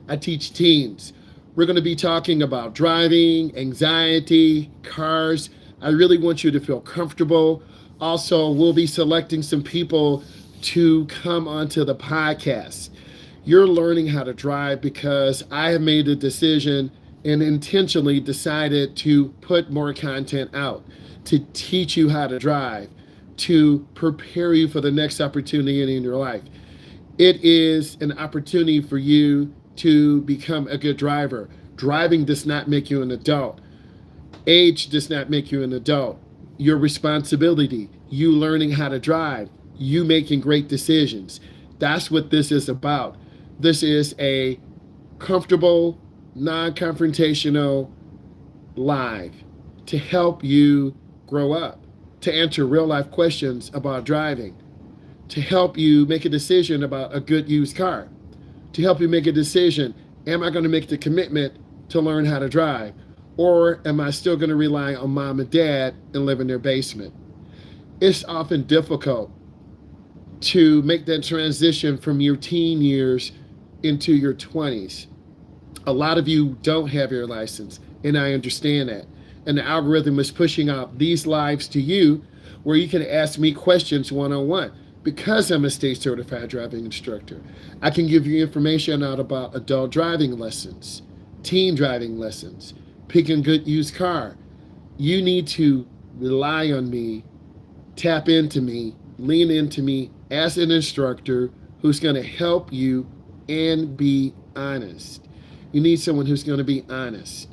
I teach teens. We're going to be talking about driving, anxiety, cars. I really want you to feel comfortable. Also, we'll be selecting some people to come onto the podcast. You're learning how to drive because I have made a decision and intentionally decided to put more content out to teach you how to drive, to prepare you for the next opportunity in your life. It is an opportunity for you to become a good driver. Driving does not make you an adult. Age does not make you an adult. Your responsibility, you learning how to drive, you making great decisions. That's what this is about. This is a comfortable, non confrontational live to help you grow up, to answer real life questions about driving, to help you make a decision about a good used car, to help you make a decision, am I going to make the commitment to learn how to drive? Or am I still going to rely on mom and dad and live in their basement? It's often difficult to make that transition from your teen years into your 20s. A lot of you don't have your license, and I understand that. And the algorithm is pushing out these lives to you where you can ask me questions one-on-one. Because I'm a state certified driving instructor, I can give you information out about adult driving lessons, teen driving lessons, picking good used car. You need to rely on me, tap into me, lean into me as an instructor who's going to help you and be honest. You need someone who's going to be honest.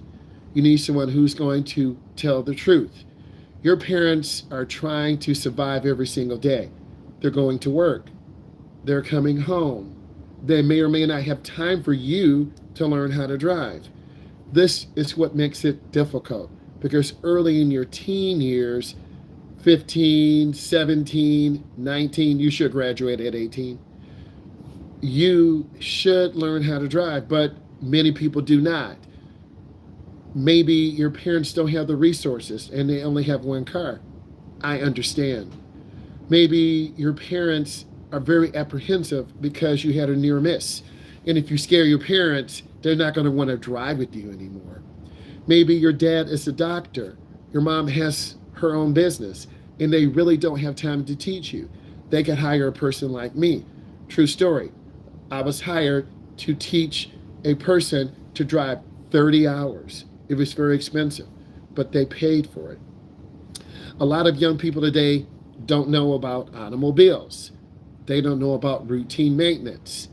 You need someone who's going to tell the truth. Your parents are trying to survive every single day. They're going to work. They're coming home. They may or may not have time for you to learn how to drive. This is what makes it difficult because early in your teen years, 15, 17, 19, you should graduate at 18. You should learn how to drive, but many people do not. Maybe your parents don't have the resources and they only have one car. I understand. Maybe your parents are very apprehensive because you had a near miss. And if you scare your parents, they're not going to want to drive with you anymore. Maybe your dad is a doctor. Your mom has her own business and they really don't have time to teach you. They could hire a person like me. True story. I was hired to teach a person to drive 30 hours. It was very expensive, but they paid for it. A lot of young people today don't know about automobiles. They don't know about routine maintenance.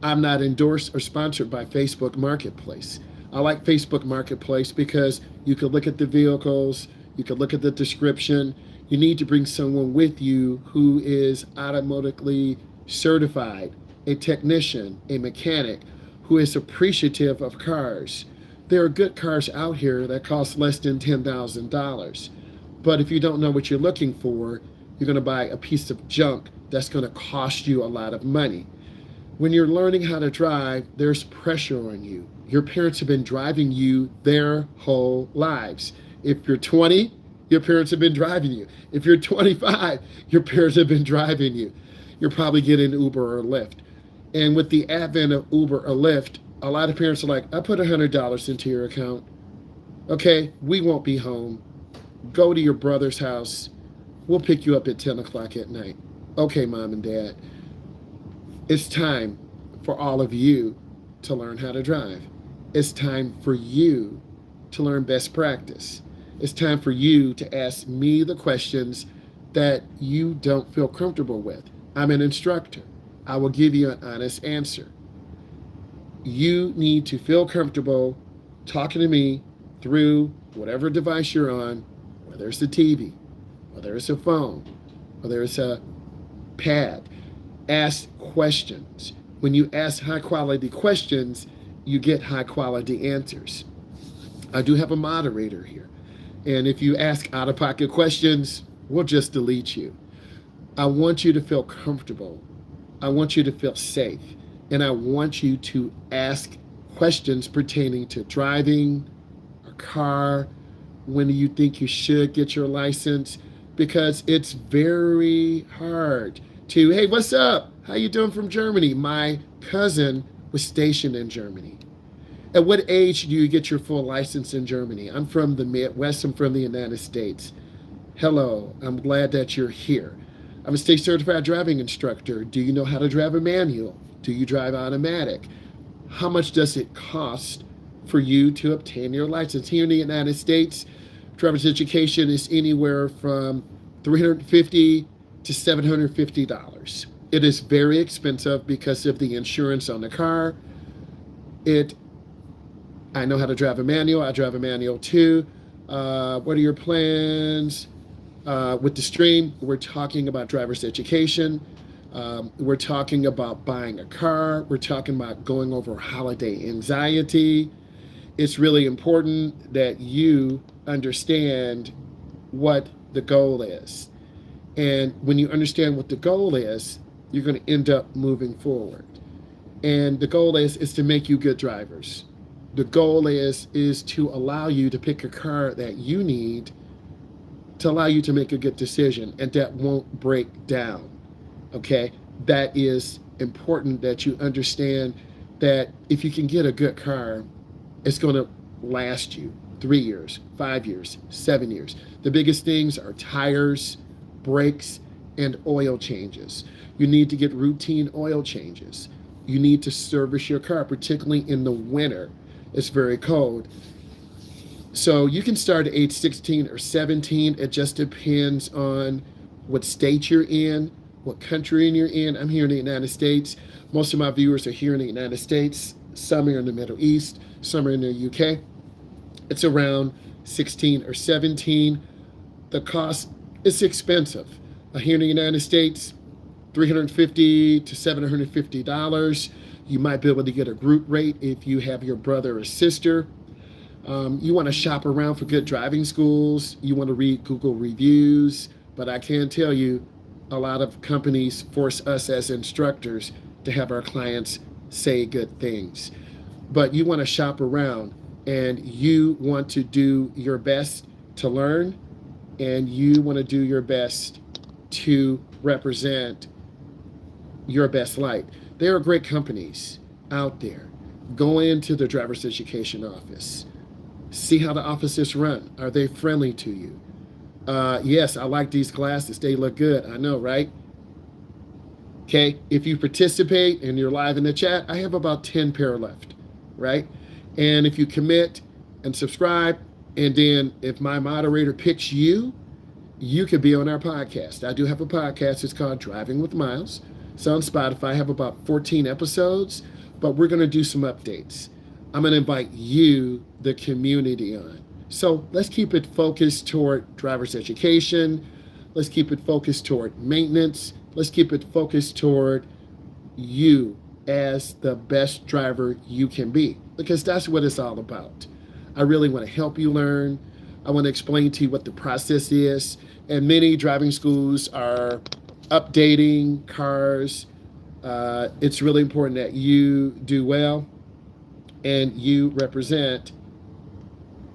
I'm not endorsed or sponsored by Facebook Marketplace. I like Facebook Marketplace because you could look at the vehicles, you could look at the description. You need to bring someone with you who is automotively certified, a technician, a mechanic, who is appreciative of cars. There are good cars out here that cost less than $10,000. But if you don't know what you're looking for, you're going to buy a piece of junk that's going to cost you a lot of money. When you're learning how to drive, there's pressure on you. Your parents have been driving you their whole lives. If you're 20, your parents have been driving you. If you're 25, your parents have been driving you. You're probably getting Uber or Lyft. And with the advent of Uber or Lyft, a lot of parents are like, I put $100 into your account. Okay, we won't be home. Go to your brother's house. We'll pick you up at 10 o'clock at night. Okay, mom and dad. It's time for all of you to learn how to drive. It's time for you to learn best practice. It's time for you to ask me the questions that you don't feel comfortable with. I'm an instructor. I will give you an honest answer. You need to feel comfortable talking to me through whatever device you're on, whether it's a TV, whether it's a phone, whether it's a pad. Ask questions. When you ask high quality questions, you get high quality answers. I do have a moderator here. And if you ask out of pocket questions, we'll just delete you. I want you to feel comfortable. I want you to feel safe. And I want you to ask questions pertaining to driving a car. When do you think you should get your license? Because it's very hard to, hey, what's up? How you doing from Germany? My cousin was stationed in Germany. At what age do you get your full license in Germany? I'm from the Midwest, I'm from the United States. Hello, I'm glad that you're here. I'm a state certified driving instructor. Do you know how to drive a manual? Do you drive automatic? How much does it cost for you to obtain your license? Here in the United States, driver's education is anywhere from $350 to $750. It is very expensive because of the insurance on the car. I know how to drive a manual. I drive a manual too. What are your plans? With the stream, we're talking about driver's education. We're talking about buying a car. We're talking about going over holiday anxiety. It's really important that you understand what the goal is. And when you understand what the goal is, you're going to end up moving forward. And the goal is to make you good drivers. The goal is to allow you to pick a car that you need to allow you to make a good decision and that won't break down. Okay? That is important that you understand that if you can get a good car, it's going to last you 3 years, 5 years, 7 years. The biggest things are tires, brakes, and oil changes. You need to get routine oil changes. You need to service your car, particularly in the winter. It's very cold. So you can start at age 16 or 17. It just depends on what state you're in, what country you're in. I'm here in the United States. Most of my viewers are here in the United States. Some are in the Middle East, some are in the UK. It's around 16 or 17. The cost is expensive. Here in the United States, $350 to $750. You might be able to get a group rate if you have your brother or sister. You want to shop around for good driving schools. You want to read Google reviews. But I can tell you, a lot of companies force us as instructors to have our clients say good things. But you want to shop around and you want to do your best to learn and you want to do your best to represent your best light. There are great companies out there. Go into the driver's education office. See how the offices run. Are they friendly to you? Yes, I like these glasses. They look good. I know, right? Okay, if you participate and you're live in the chat, I have about 10 pair left, right? And if you commit and subscribe, and then if my moderator picks you, you could be on our podcast. I do have a podcast. It's called Driving with Myles. It's on Spotify. I have about 14 episodes, but we're going to do some updates. I'm going to invite you, the community, on. So let's keep it focused toward driver's education. Let's keep it focused toward maintenance. Let's keep it focused toward you as the best driver you can be, because that's what it's all about. I really want to help you learn. I want to explain to you what the process is. And many driving schools are updating cars. It's really important that you do well and you represent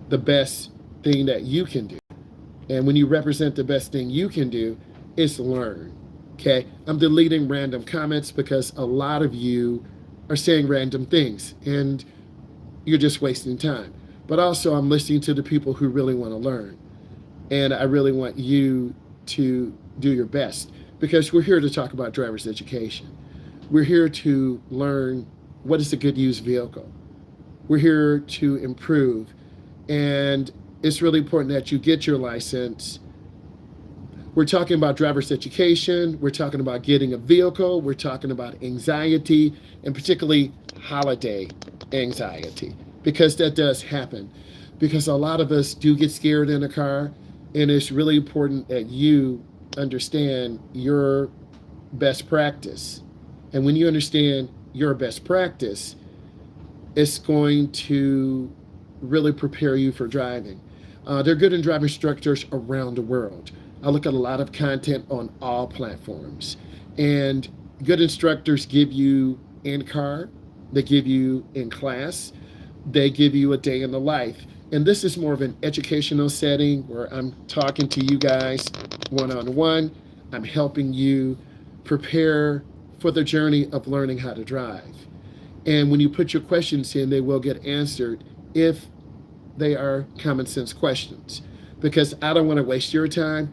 the best thing that you can do. And when you represent the best thing you can do, it's learn. Okay? I'm deleting random comments because a lot of you are saying random things and you're just wasting time. But also I'm listening to the people who really want to learn. And I really want you to do your best because we're here to talk about driver's education. We're here to learn what is a good used vehicle. We're here to improve. And it's really important that you get your license. We're talking about driver's education. We're talking about getting a vehicle. We're talking about anxiety, and particularly holiday anxiety, because that does happen. Because a lot of us do get scared in a car, and it's really important that you understand your best practice. And when you understand your best practice, it's going to really prepare you for driving. They're good in driving instructors around the world. I look at a lot of content on all platforms. And good instructors give you in car, they give you in class, they give you a day in the life. And this is more of an educational setting where I'm talking to you guys one-on-one. I'm helping you prepare for the journey of learning how to drive. And when you put your questions in, they will get answered if they are common sense questions. Because I don't want to waste your time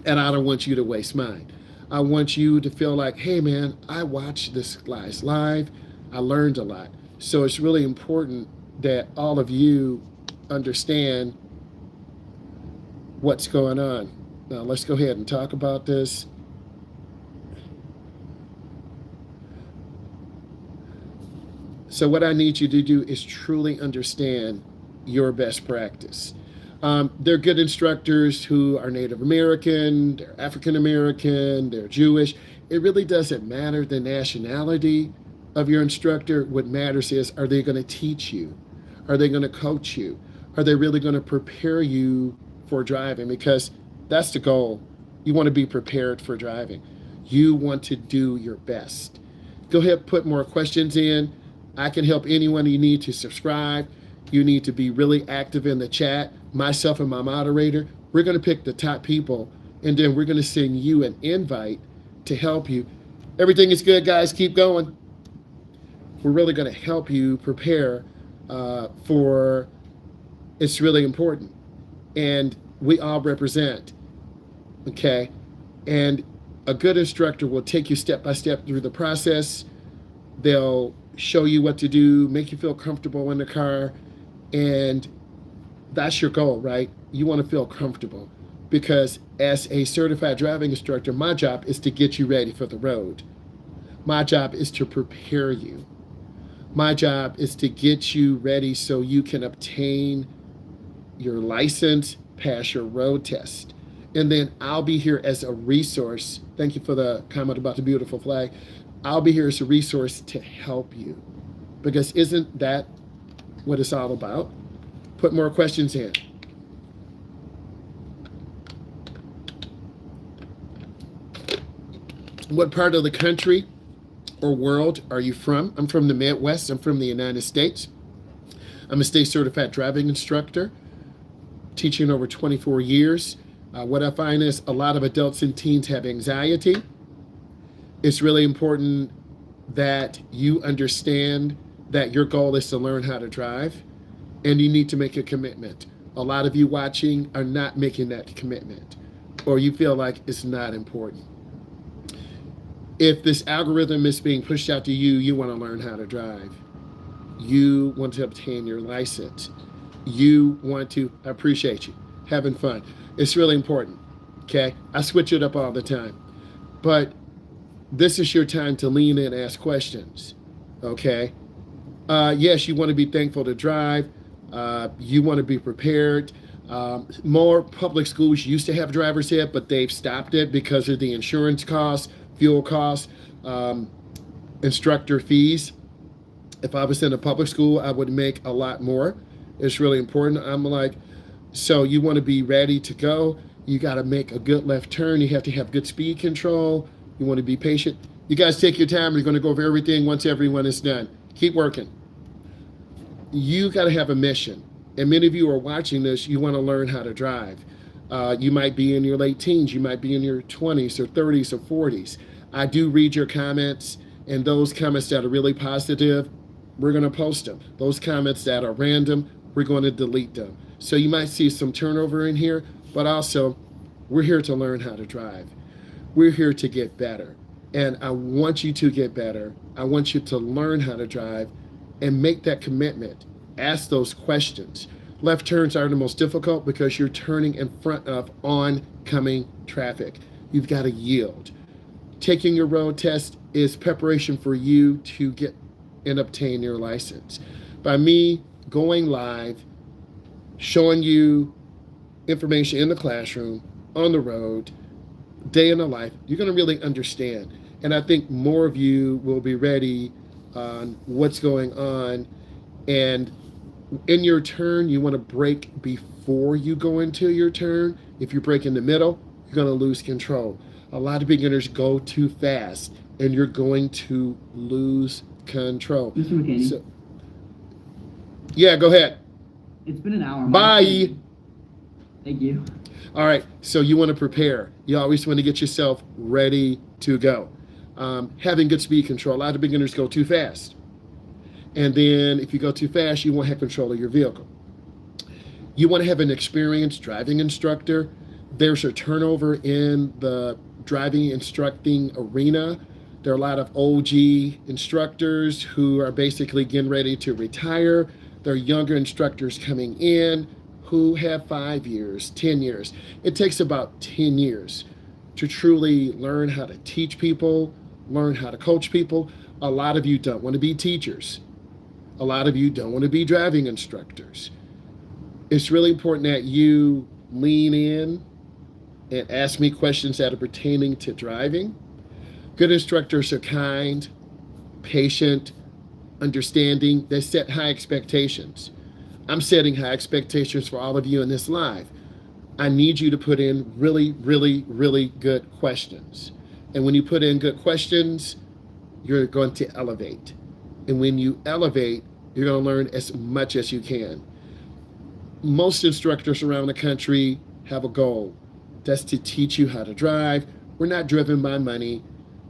and I don't want you to waste mine. I want you to feel like, hey man, I watched this class live. I learned a lot. So it's really important that all of you understand what's going on. Now let's go ahead and talk about this. So what I need you to do is truly understand your best practice. They're good instructors who are Native American, they're African American, they're Jewish. It really doesn't matter the nationality of your instructor. What matters is, are they going to teach you? Are they going to coach you? Are they really going to prepare you for driving? Because that's the goal. You want to be prepared for driving. You want to do your best. Go ahead, put more questions in. I can help anyone. You need to subscribe. You need to be really active in the chat. Myself and my moderator, we're going to pick the top people, and then we're going to send you an invite to help you. Everything is good, guys. Keep going. We're really going to help you prepare for, it's really important. And we all represent, okay? And a good instructor will take you step by step through the process. They'll show you what to do, make you feel comfortable in the car, and that's your goal, right? You want to feel comfortable, because as a certified driving instructor, my job is to get you ready for the road. My job is to prepare you. My job is to get you ready so you can obtain your license, pass your road test. And then I'll be here as a resource. Thank you for the comment about the beautiful flag. I'll be here as a resource to help you, because isn't that what it's all about? Put more questions in. What part of the country or world are you from? I'm from the Midwest. I'm from the United States. I'm a state certified driving instructor, teaching over 24 years. What I find is a lot of adults and teens have anxiety. It's really important that you understand that your goal is to learn how to drive, and you need to make a commitment. A lot of you watching are not making that commitment, or you feel like it's not important. If this algorithm is being pushed out to you, you want to learn how to drive. You want to obtain your license. You want to, I appreciate you, having fun. It's really important, okay? I switch it up all the time. But this is your time to lean in and ask questions, okay? Yes, you want to be thankful to drive. You want to be prepared. More public schools used to have driver's ed, but they've stopped it because of the insurance costs, fuel costs, instructor fees. If I was in a public school, I would make a lot more. It's really important. I'm like, so you want to be ready to go. You got to make a good left turn. You have to have good speed control. You want to be patient. You guys take your time. We're going to go over everything once everyone is done. Keep working. You got to have a mission. And many of you are watching this, you want to learn how to drive. You might be in your late teens. You might be in your 20s or 30s or 40s. I do read your comments, and those comments that are really positive, we're going to post them. Those comments that are random, we're going to delete them. So you might see some turnover in here, but also we're here to learn how to drive. We're here to get better. And I want you to get better. I want you to learn how to drive and make that commitment. Ask those questions. Left turns are the most difficult because you're turning in front of oncoming traffic. You've got to yield. Taking your road test is preparation for you to get and obtain your license. By me going live, showing you information in the classroom, on the road, day in the life, you're going to really understand. And I think more of you will be ready on what's going on. And in your turn, you want to brake before you go into your turn. If you brake in the middle, you're going to lose control. A lot of beginners go too fast, and you're going to lose control. Mr. McKinney. So, yeah, go ahead. It's been an hour. Bye. Thank you. All right, so you want to prepare. You always want to get yourself ready to go. Having good speed control. A lot of beginners go too fast. And then if you go too fast, you won't have control of your vehicle. You want to have an experienced driving instructor. There's a turnover in the driving instructing arena. There are a lot of OG instructors who are basically getting ready to retire. There are younger instructors coming in who have 5 years, 10 years. It takes about 10 years to truly learn how to teach people, learn how to coach people. A lot of you don't want to be teachers. A lot of you don't want to be driving instructors. It's really important that you lean in and ask me questions that are pertaining to driving. Good instructors are kind, patient, understanding. They set high expectations. I'm setting high expectations for all of you in this live. I need you to put in really, really, really good questions. And when you put in good questions, you're going to elevate. And when you elevate, you're going to learn as much as you can. Most instructors around the country have a goal. That's to teach you how to drive. We're not driven by money.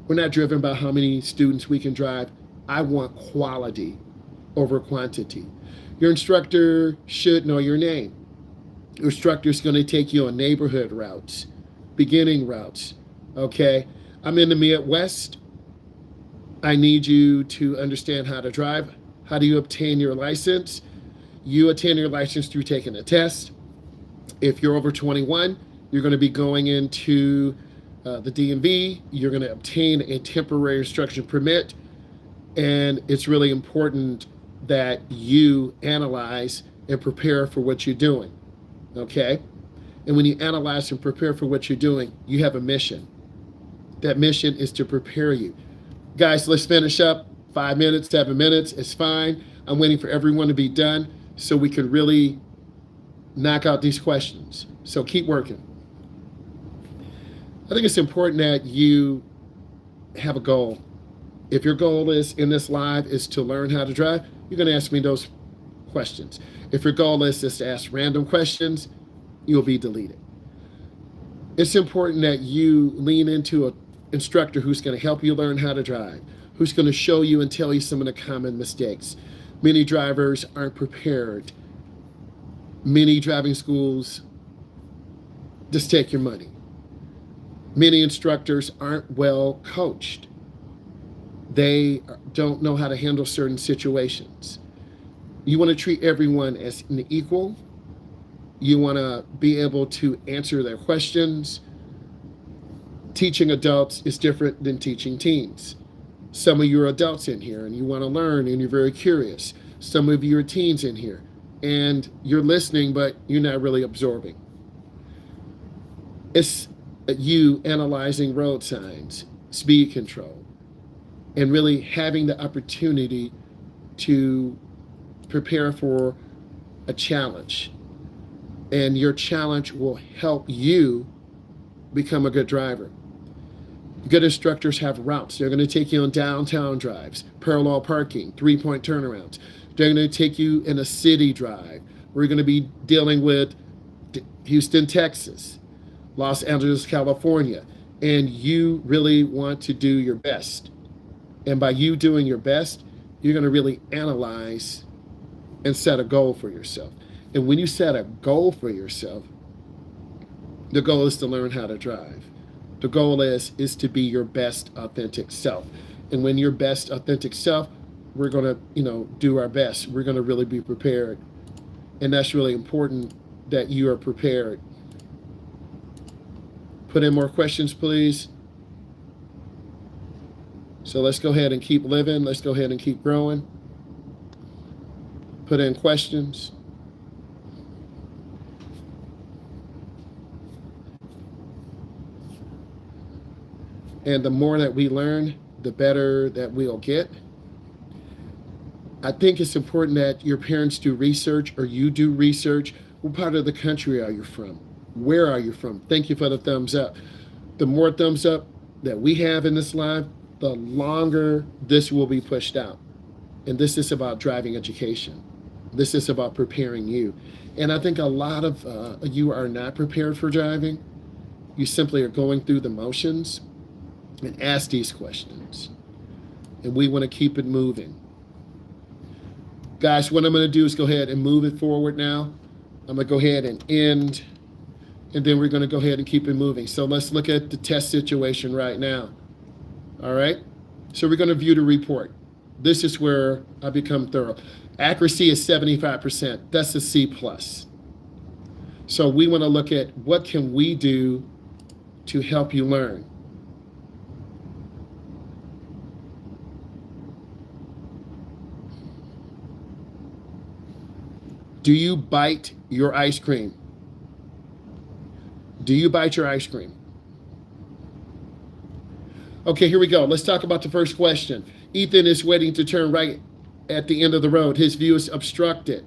We're not driven by how many students we can drive. I want quality over quantity. Your instructor should know your name. Your instructor is going to take you on neighborhood routes, beginning routes. Okay? I'm in the Midwest. I need you to understand how to drive. How do you obtain your license? You obtain your license through taking a test. If you're over 21, you're going to be going into the DMV. You're going to obtain a temporary instruction permit. And it's really important that you analyze and prepare for what you're doing. Okay? And when you analyze and prepare for what you're doing, you have a mission. That mission is to prepare you. Guys, let's finish up. 5 minutes, 7 minutes, it's fine. I'm waiting for everyone to be done so we can really knock out these questions. So keep working. I think it's important that you have a goal. If your goal is in this live is to learn how to drive, you're going to ask me those questions. If your goal is just to ask random questions, you'll be deleted. It's important that you lean into an instructor who's going to help you learn how to drive, who's going to show you and tell you some of the common mistakes. Many drivers aren't prepared. Many driving schools just take your money. Many instructors aren't well coached. They don't know how to handle certain situations. You want to treat everyone as an equal. You want to be able to answer their questions. Teaching adults is different than teaching teens. Some of you are adults in here and you want to learn and you're very curious. Some of you are teens in here and you're listening, but you're not really absorbing. It's you analyzing road signs, speed control, and really having the opportunity to prepare for a challenge. And your challenge will help you become a good driver. Good instructors have routes. They're going to take you on downtown drives, parallel parking, 3-point turnarounds. They're going to take you in a city drive. We're going to be dealing with Houston, Texas, Los Angeles, California. And you really want to do your best. And by you doing your best, you're going to really analyze and set a goal for yourself. And when you set a goal for yourself, the goal is to learn how to drive. The goal is to be your best authentic self. And when your best authentic self, we're going to, do our best. We're going to really be prepared. And that's really important that you are prepared. Put in more questions, please. So let's go ahead and keep living. Let's go ahead and keep growing. Put in questions. And the more that we learn, the better that we'll get. I think it's important that your parents do research or you do research. What part of the country are you from? Where are you from? Thank you for the thumbs up. The more thumbs up that we have in this live, the longer this will be pushed out. And this is about driving education. This is about preparing you. And I think a lot of you are not prepared for driving. You simply are going through the motions. And ask these questions. And we want to keep it moving. Guys, what I'm going to do is go ahead and move it forward now. I'm going to go ahead and end, and then we're going to go ahead and keep it moving. So let's look at the test situation right now. All right. So we're going to view the report. This is where I become thorough. Accuracy is 75%. That's a C plus. So we want to look at what can we do to help you learn. Do you bite your ice cream? Do you bite your ice cream? Okay, here we go. Let's talk about the first question. Ethan is waiting to turn right at the end of the road. His view is obstructed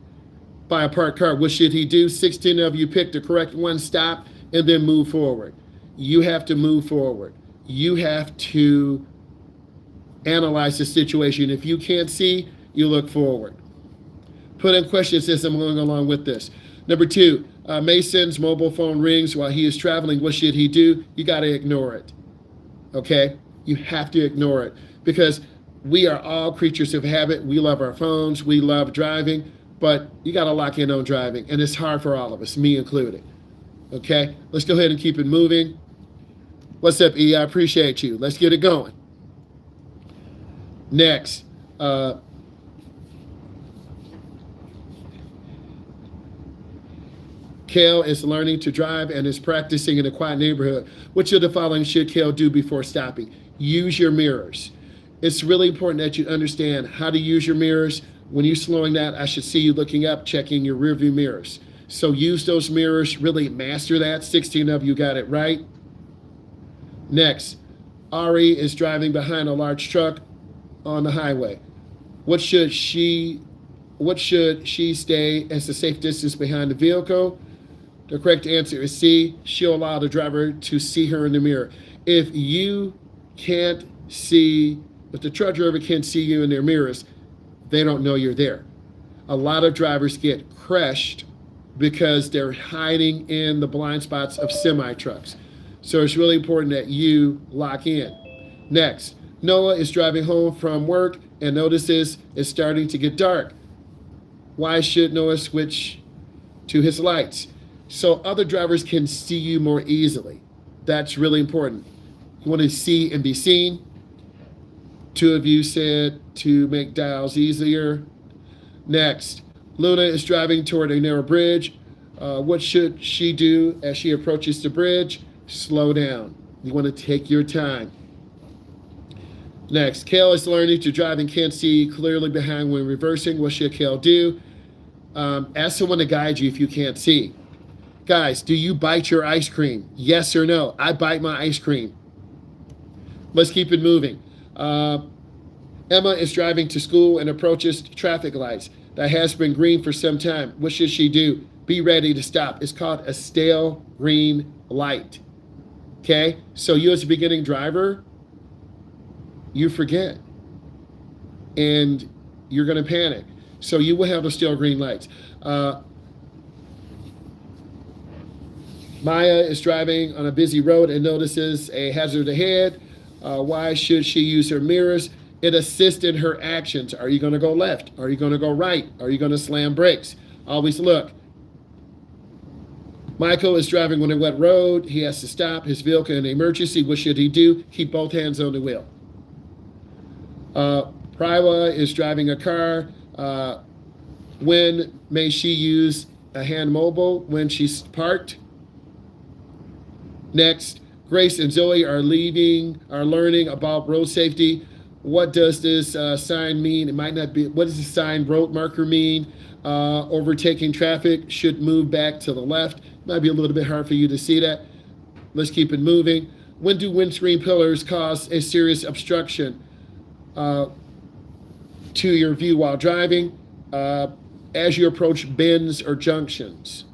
by a parked car. What should he do? 16 of you pick the correct one, stop, and then move forward. You have to move forward. You have to analyze the situation. If you can't see, you look forward. Put in questions as I'm going along with this. Number 2, Mason's mobile phone rings while he is traveling. What should he do? You got to ignore it. Okay? You have to ignore it because we are all creatures of habit. We love our phones. We love driving, but you got to lock in on driving, and it's hard for all of us, me included. Okay? Let's go ahead and keep it moving. What's up, E? I appreciate you. Let's get it going. Next, Kale is learning to drive and is practicing in a quiet neighborhood. Which of the following should Kale do before stopping? Use your mirrors. It's really important that you understand how to use your mirrors. When you're slowing down, I should see you looking up, checking your rearview mirrors. So use those mirrors, really master that. 16 of you got it right. Next, Ari is driving behind a large truck on the highway. What should she stay as a safe distance behind the vehicle? The correct answer is C. She'll allow the driver to see her in the mirror. If the truck driver can't see you in their mirrors, they don't know you're there. A lot of drivers get crushed because they're hiding in the blind spots of semi-trucks. So it's really important that you lock in. Next, Noah is driving home from work and notices it's starting to get dark. Why should Noah switch to his lights? So other drivers can see you more easily. That's really important. You want to see and be seen. 2 of you said to make dials easier. Next, Luna is driving toward a narrow bridge. What should she do as she approaches the bridge? Slow down. You want to take your time. Next, Kale is learning to drive and can't see clearly behind when reversing. What should Kale do? Ask someone to guide you if you can't see. Guys, do you bite your ice cream? Yes or no? I bite my ice cream. Let's keep it moving. Emma is driving to school and approaches traffic lights that has been green for some time. What should she do? Be ready to stop. It's called a stale green light. Okay? So you as a beginning driver, you forget. And you're going to panic. So you will have the stale green lights. Maya is driving on a busy road and notices a hazard ahead. Why should she use her mirrors? It assists in her actions. Are you going to go left? Are you going to go right? Are you going to slam brakes? Always look. Michael is driving on a wet road. He has to stop his vehicle in an emergency. What should he do? Keep both hands on the wheel. Priwa is driving a car. When may she use a hand mobile? When she's parked. Next, Grace and Zoe are learning about road safety. What does this sign mean? It might not be. What does the sign road marker mean? Overtaking traffic should move back to the left. Might be a little bit hard for you to see that. Let's keep it moving. When do windscreen pillars cause a serious obstruction to your view while driving? As you approach bends or junctions.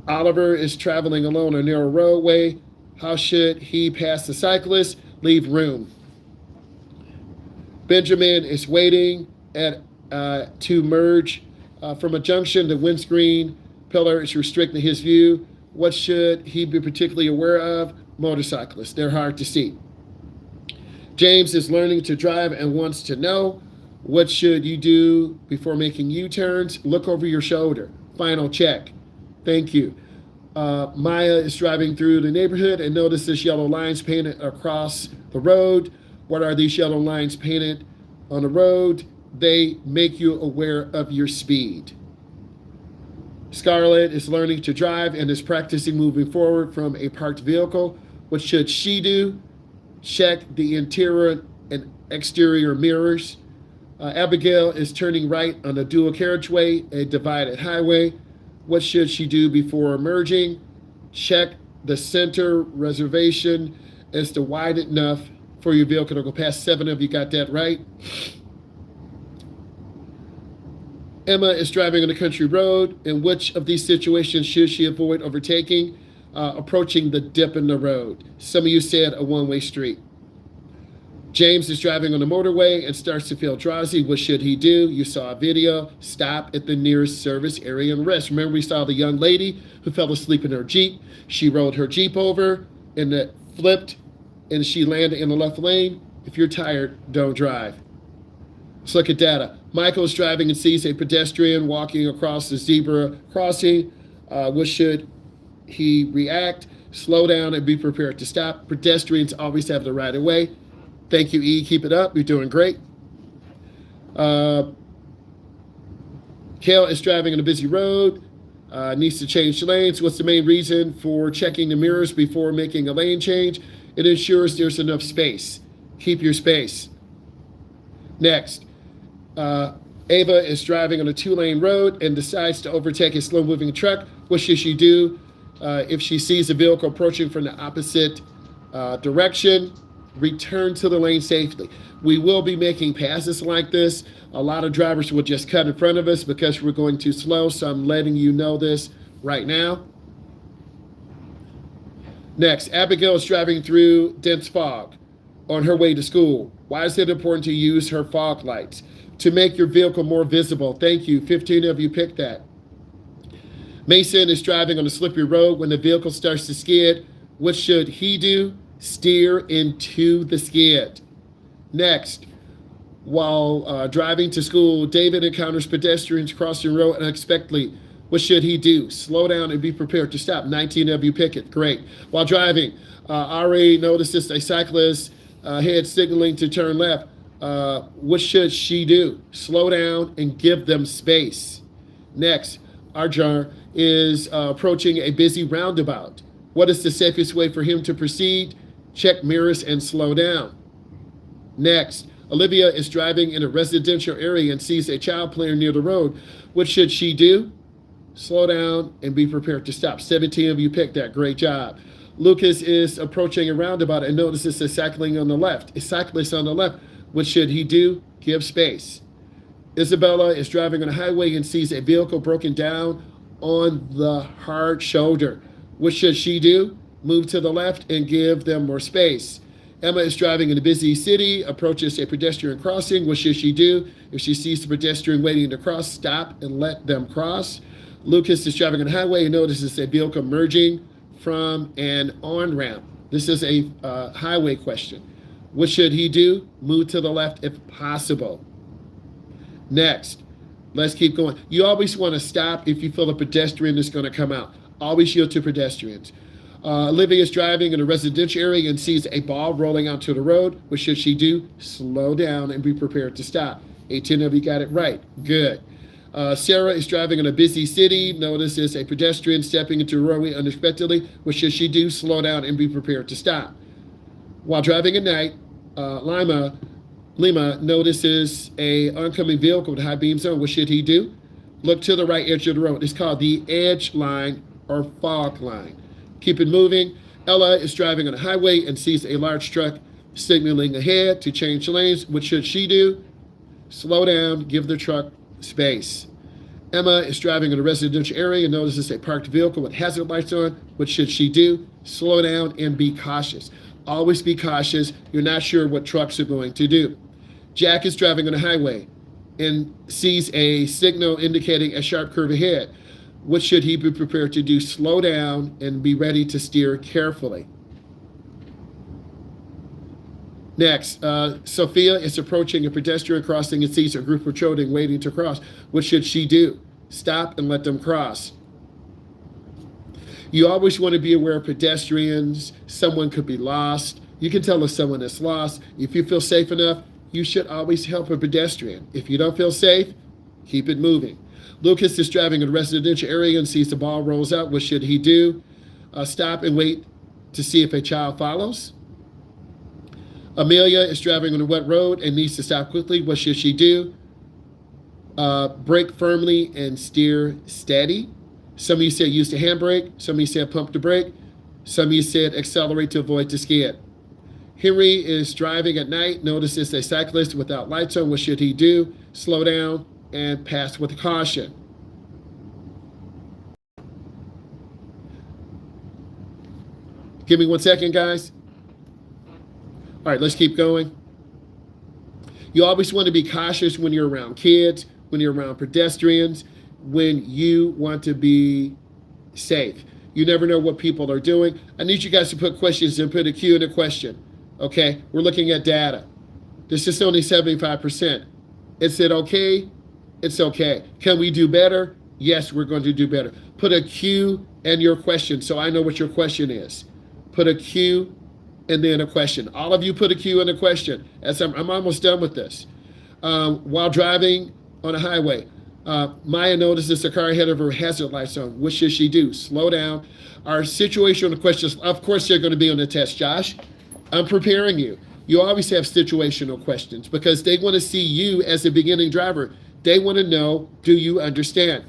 Oliver is traveling alone on a narrow roadway. How should he pass the cyclist? Leave room. Benjamin is waiting to merge from a junction. The windscreen pillar is restricting his view. What should he be particularly aware of? Motorcyclists. They're hard to see. James is learning to drive and wants to know, what should you do before making U-turns? Look over your shoulder. Final check. Thank you. Maya is driving through the neighborhood and notices yellow lines painted across the road. What are these yellow lines painted on the road? They make you aware of your speed. Scarlett is learning to drive and is practicing moving forward from a parked vehicle. What should she do? Check the interior and exterior mirrors. Abigail is turning right on a dual carriageway, a divided highway. What should she do before merging? Check the center reservation as to wide enough for your vehicle to go past. 7 of you got that right. Emma is driving on a country road. In which of these situations should she avoid overtaking? Approaching the dip in the road. Some of you said a one-way street. James is driving on the motorway and starts to feel drowsy. What should he do? You saw a video. Stop at the nearest service area and rest. Remember, we saw the young lady who fell asleep in her Jeep. She rolled her Jeep over and it flipped and she landed in the left lane. If you're tired, don't drive. Let's look at data. Michael is driving and sees a pedestrian walking across the zebra crossing. What should he react? Slow down and be prepared to stop. Pedestrians always have the right of way. Thank you, E. Keep it up. You're doing great. Kale is driving on a busy road. Needs to change lanes. What's the main reason for checking the mirrors before making a lane change? It ensures there's enough space. Keep your space. Next. Ava is driving on a 2-lane road and decides to overtake a slow-moving truck. What should she do if she sees a vehicle approaching from the opposite direction? Return to the lane safely. We will be making passes like this. A lot of drivers will just cut in front of us because we're going too slow, so I'm letting you know this right now. Next, Abigail is driving through dense fog on her way to school. Why is it important to use her fog lights? To make your vehicle more visible. Thank you. 15 of you picked that. Mason is driving on a slippery road. When the vehicle starts to skid, what should he do? Steer into the skid. Next, while driving to school, David encounters pedestrians crossing the road unexpectedly. What should he do? Slow down and be prepared to stop. 19 of you pick it. Great. While driving, Ari notices a cyclist head signaling to turn left. What should she do? Slow down and give them space. Next, Arjar is approaching a busy roundabout. What is the safest way for him to proceed? Check mirrors and slow down. Next, Olivia is driving in a residential area and sees a child playing near the road. What should she do? Slow down and be prepared to stop. 17 of you picked that. Great job. Lucas is approaching a roundabout and notices a cyclist on the left. What should he do? Give space. Isabella is driving on a highway and sees a vehicle broken down on the hard shoulder. What should she do? Move to the left and give them more space. Emma is driving in a busy city, approaches a pedestrian crossing. What should she do? If she sees the pedestrian waiting to cross, stop and let them cross. Lucas is driving on a highway and notices a vehicle merging from an on-ramp. This is a highway question. What should he do? Move to the left if possible. Next, let's keep going. You always want to stop if you feel a pedestrian is going to come out. Always yield to pedestrians. Olivia is driving in a residential area and sees a ball rolling onto the road. What should she do? Slow down and be prepared to stop. 18 of you got it right. Good. Sarah is driving in a busy city, notices a pedestrian stepping into a roadway unexpectedly. What should she do? Slow down and be prepared to stop. While driving at night, Lima notices a oncoming vehicle with high beams on. What should he do? Look to the right edge of the road. It's called the edge line or fog line. Keep it moving. Ella is driving on a highway and sees a large truck signaling ahead to change lanes. What should she do? Slow down, give the truck space. Emma is driving in a residential area and notices a parked vehicle with hazard lights on. What should she do? Slow down and be cautious. Always be cautious. You're not sure what trucks are going to do. Jack is driving on a highway and sees a signal indicating a sharp curve ahead. What should he be prepared to do? Slow down and be ready to steer carefully. Next, Sophia is approaching a pedestrian crossing and sees a group of children waiting to cross. What should she do? Stop and let them cross. You always want to be aware of pedestrians. Someone could be lost. You can tell if someone is lost. If you feel safe enough, you should always help a pedestrian. If you don't feel safe, keep it moving. Lucas is driving in a residential area and sees the ball rolls out. What should he do? Stop and wait to see if a child follows. Amelia is driving on a wet road and needs to stop quickly. What should she do? Brake firmly and steer steady. Some of you said use the handbrake. Some of you said pump the brake. Some of you said accelerate to avoid the skid. Henry is driving at night, notices a cyclist without lights on. What should he do? Slow down and pass with caution. Give me 1 second, guys. All right, let's keep going. You always want to be cautious when you're around kids, when you're around pedestrians, when you want to be safe. You never know what people are doing. I need you guys to put questions and put a Q in a question. Okay, we're looking at data. This is only 75%. Is it okay? It's okay. Can we do better? Yes, we're going to do better. Put a Q in your question so I know what your question is. Put a Q and then a question. All of you put a Q in a question. As I'm almost done with this. While driving on a highway, Maya notices a car ahead of her hazard lights on. What should she do? Slow down. Our situational questions, of course, they're going to be on the test, Josh. I'm preparing you. You always have situational questions because they want to see you as a beginning driver. They want to know, do you understand?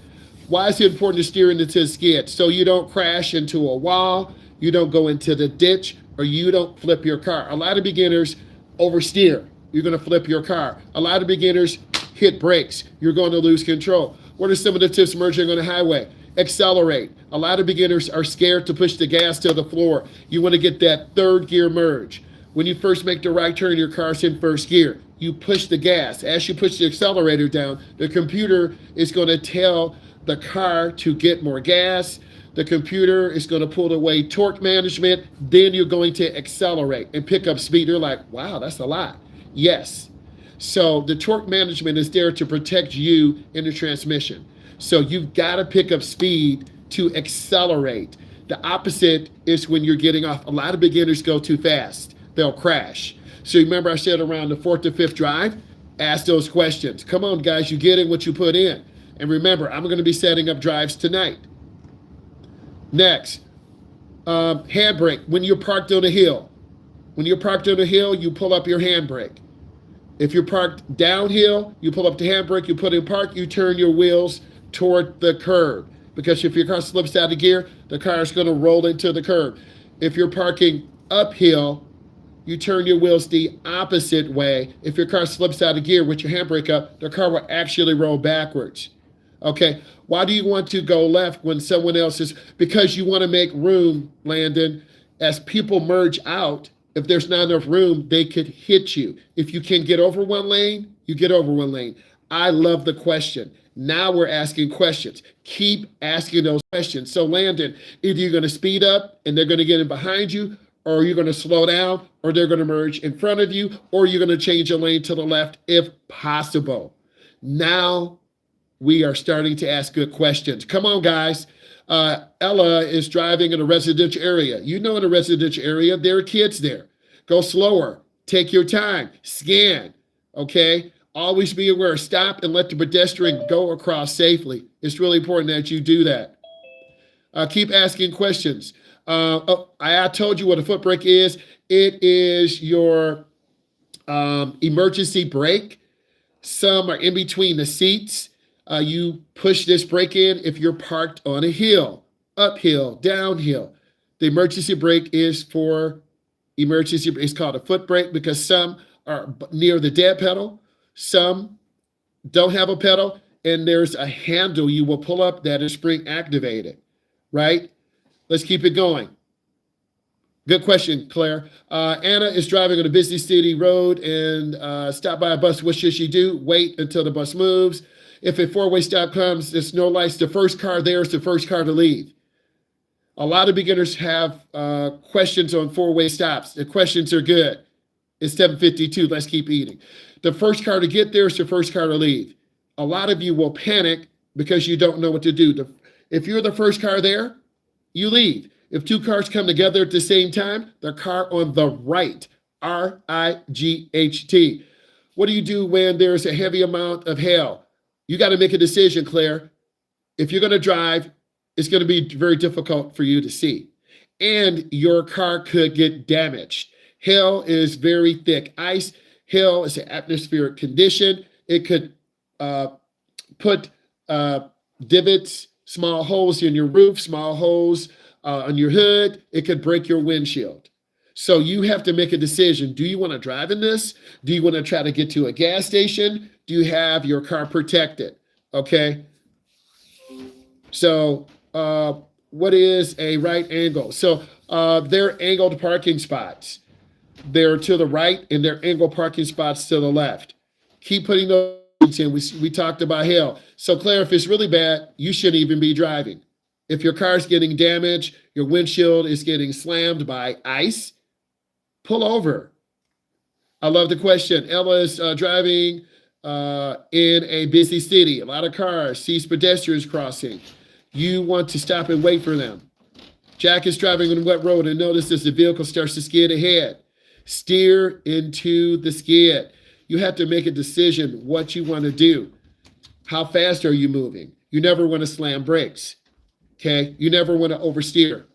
Why is it important to steer into the skid? So you don't crash into a wall, you don't go into the ditch, or you don't flip your car. A lot of beginners oversteer. You're going to flip your car. A lot of beginners hit brakes. You're going to lose control. What are some of the tips merging on the highway? Accelerate. A lot of beginners are scared to push the gas to the floor. You want to get that third gear merge. When you first make the right turn, your car's in first gear. You push the gas. As you push the accelerator down, the computer is going to tell the car to get more gas. The computer is going to pull away torque management. Then you're going to accelerate and pick up speed. You're like, wow, that's a lot. Yes. So the torque management is there to protect you in the transmission. So you've got to pick up speed to accelerate. The opposite is when you're getting off. A lot of beginners go too fast. They'll crash. So remember I said around the 4th to 5th drive, ask those questions. Come on, guys, you're getting what you put in. And remember, I'm going to be setting up drives tonight. Next, handbrake. When you're parked on a hill. When you're parked on a hill, you pull up your handbrake. If you're parked downhill, you pull up the handbrake, you put in park, you turn your wheels toward the curb. Because if your car slips out of gear, the car is going to roll into the curb. If you're parking uphill, you turn your wheels the opposite way. If your car slips out of gear with your handbrake up, the car will actually roll backwards. Okay, why do you want to go left when someone else is? Because you want to make room, Landon. As people merge out, if there's not enough room, they could hit you. If you can get over one lane, you get over one lane. I love the question. Now we're asking questions. Keep asking those questions. So Landon, either you're going to speed up and they're going to get in behind you, or you're going to slow down, or they're going to merge in front of you, or you're going to change your lane to the left if possible. Now we are starting to ask good questions. Come on, guys. Ella is driving in a residential area. You know, in a residential area, there are kids there. Go slower. Take your time. Scan. Okay? Always be aware. Stop and let the pedestrian go across safely. It's really important that you do that. Keep asking questions. I told you what a foot brake is. It is your emergency brake. Some are in between the seats. You push this brake in if you're parked on a hill, uphill, downhill. The emergency brake is for emergency. It's called a foot brake because some are near the dead pedal. Some don't have a pedal, and there's a handle you will pull up that is spring activated, right? Let's keep it going. Good question, Claire. Anna is driving on a busy city road and stopped by a bus. What should she do? Wait until the bus moves. If a four-way stop comes, there's no lights. The first car there is the first car to leave. A lot of beginners have questions on four-way stops. The questions are good. It's 7:52. Let's keep eating. The first car to get there is the first car to leave. A lot of you will panic because you don't know what to do. If you're the first car there, you leave. If two cars come together at the same time, the car on the right, RIGHT. What do you do when there's a heavy amount of hail? You got to make a decision, Claire. If you're going to drive, it's going to be very difficult for you to see. And your car could get damaged. Hail is very thick ice. Hail is an atmospheric condition. It could put divots, small holes in your roof, small holes on your hood. It could break your windshield. So you have to make a decision. Do you want to drive in this? Do you want to try to get to a gas station? Do you have your car protected? Okay. So what is a right angle? So they're angled parking spots. They're to the right and they're angled parking spots to the left. Keep putting those in. We talked about hail. So Claire, if it's really bad, you shouldn't even be driving. If your car's getting damaged, your windshield is getting slammed by ice, pull over. I love the question. Ella is driving in a busy city, a lot of cars, sees pedestrians crossing. You want to stop and wait for them. Jack is driving on a wet road and notices the vehicle starts to skid ahead. Steer into the skid. You have to make a decision what you want to do. How fast are you moving? You never want to slam brakes. Okay? You never want to oversteer.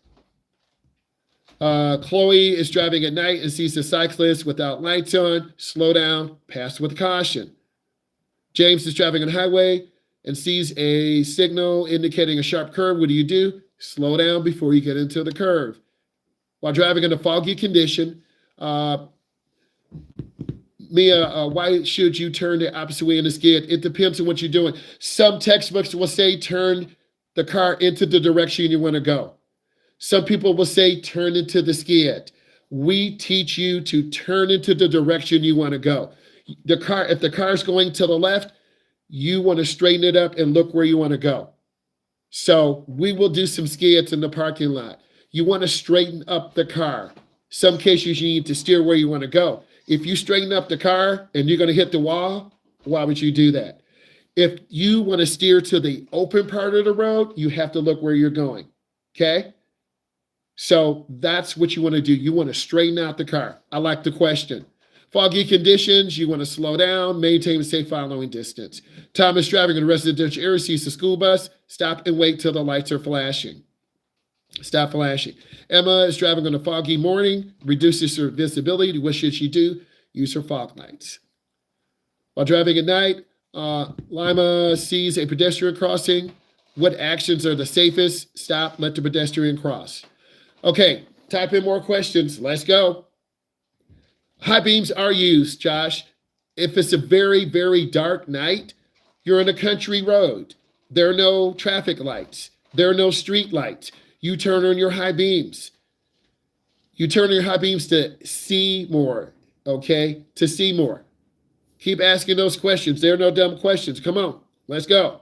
Chloe is driving at night and sees a cyclist without lights on. Slow down, pass with caution. James is driving on a highway and sees a signal indicating a sharp curve. What do? Slow down before you get into the curve. While driving in a foggy condition, Mia, why should you turn the opposite way in the skid? It depends on what you're doing. Some textbooks will say turn the car into the direction you want to go. Some people will say turn into the skid. We teach you to turn into the direction you want to go. If the car's going to the left, you want to straighten it up and look where you want to go. So we will do some skids in the parking lot. You want to straighten up the car. Some cases you need to steer where you want to go. If you straighten up the car and you're going to hit the wall, why would you do that? If you want to steer to the open part of the road, you have to look where you're going. Okay? So that's what you want to do. You want to straighten out the car. I like the question. Foggy conditions, you want to slow down, maintain a safe following distance. Thomas driving in a residential area, sees the school bus, stop and wait till the lights are flashing. Stop flashing. Emma is driving on a foggy morning, reduces her visibility. What should she do? Use her fog lights. While driving at night, Lima sees a pedestrian crossing. What actions are the safest? Stop, let the pedestrian cross. Okay, type in more questions. Let's go. High beams are used, Josh. If it's a very, very dark night, you're on a country road. There are no traffic lights. There are no street lights. You turn on your high beams. You turn on your high beams to see more, okay? To see more. Keep asking those questions. There are no dumb questions. Come on, let's go.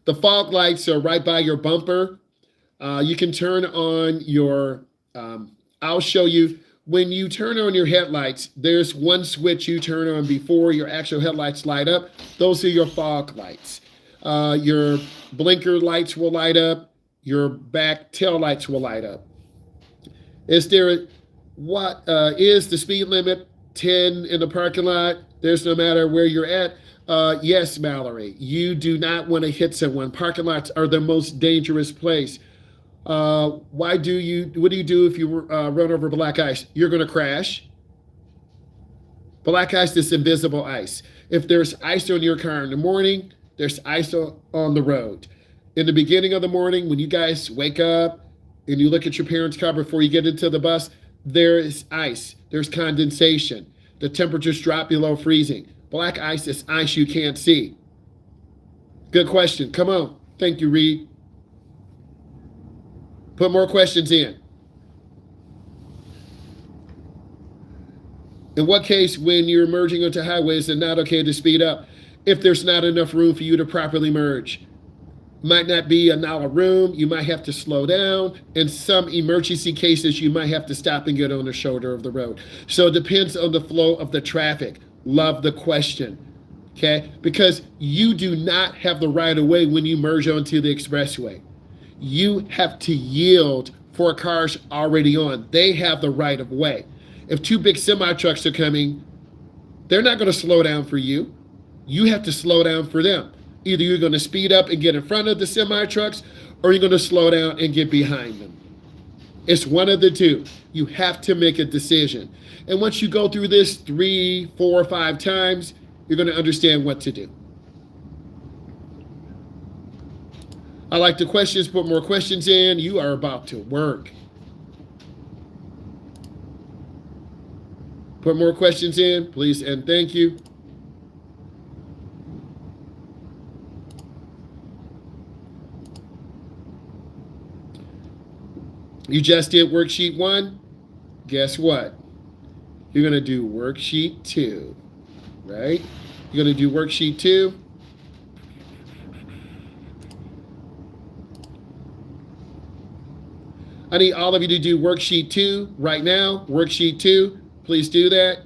The fog lights are right by your bumper. You can turn on your, I'll show you. When you turn on your headlights, there's one switch you turn on before your actual headlights light up. Those are your fog lights. Your blinker lights will light up. Your back tail lights will light up. What is the speed limit? 10 in the parking lot? There's no matter where you're at. Yes, Mallory, you do not want to hit someone. Parking lots are the most dangerous place. What do you do if you run over black ice? You're going to crash. Black ice is invisible ice. If there's ice on your car in the morning, there's ice on the road. In the beginning of the morning, when you guys wake up and you look at your parents' car before you get into the bus, there is ice. There's condensation. The temperatures drop below freezing. Black ice is ice you can't see. Good question. Come on. Thank you, Reed. Put more questions in. In what case, when you're merging onto highways, is it not okay to speed up? if there's not enough room for you to properly merge. Might not be now a room. You might have to slow down. In some emergency cases, you might have to stop and get on the shoulder of the road. So it depends on the flow of the traffic. Love the question. Okay? Because you do not have the right of way when you merge onto the expressway. You have to yield for cars already on. They have the right of way. If two big semi trucks are coming, they're not going to slow down for you. You have to slow down for them. Either you're going to speed up and get in front of the semi trucks, or you're going to slow down and get behind them. It's one of the two. You have to make a decision. And once you go through this 3, 4, 5 times, you're going to understand what to do. I like the questions. Put more questions in. You are about to work. Put more questions in, please, and thank you. You just did worksheet 1. Guess what? You're going to do worksheet 2, right? You're going to do worksheet 2. I need all of you to do worksheet 2 right now. Worksheet 2, please do that.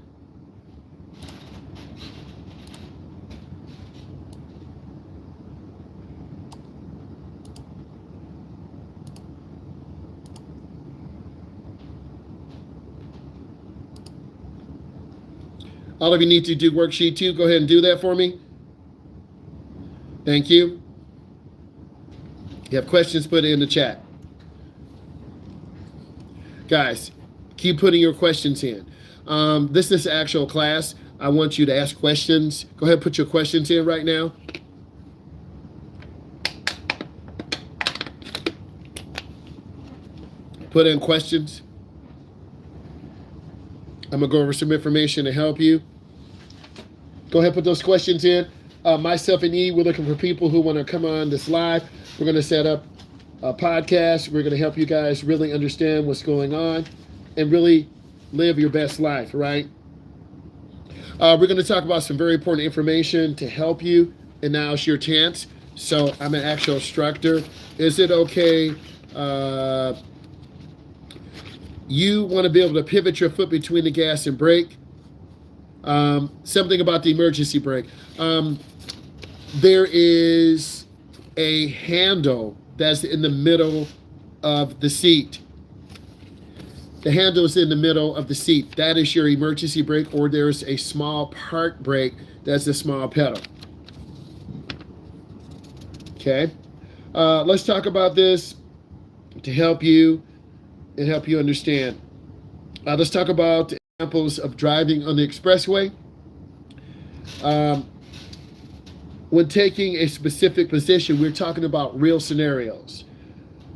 All of you need to do worksheet 2. Go ahead and do that for me. Thank you. If you have questions, put it in the chat. Guys, keep putting your questions in. This is actual class. I want you to ask questions. Go ahead and put your questions in right now. Put in questions. I'm going to go over some information to help you. Go ahead and put those questions in. Myself and E, we're looking for people who want to come on this live. We're going to set up a podcast. We're going to help you guys really understand what's going on and really live your best life, right? We're going to talk about some very important information to help you, and now it's your chance. So I'm an actual instructor. Is it okay? You want to be able to pivot your foot between the gas and brake. Something about the emergency brake. There is a handle that's in the middle of the seat. The handle is in the middle of the seat. That is your emergency brake, or there's a small park brake that's a small pedal. Okay. Let's talk about this to help you and help you understand. Let's talk about examples of driving on the expressway. When taking a specific position, we're talking about real scenarios.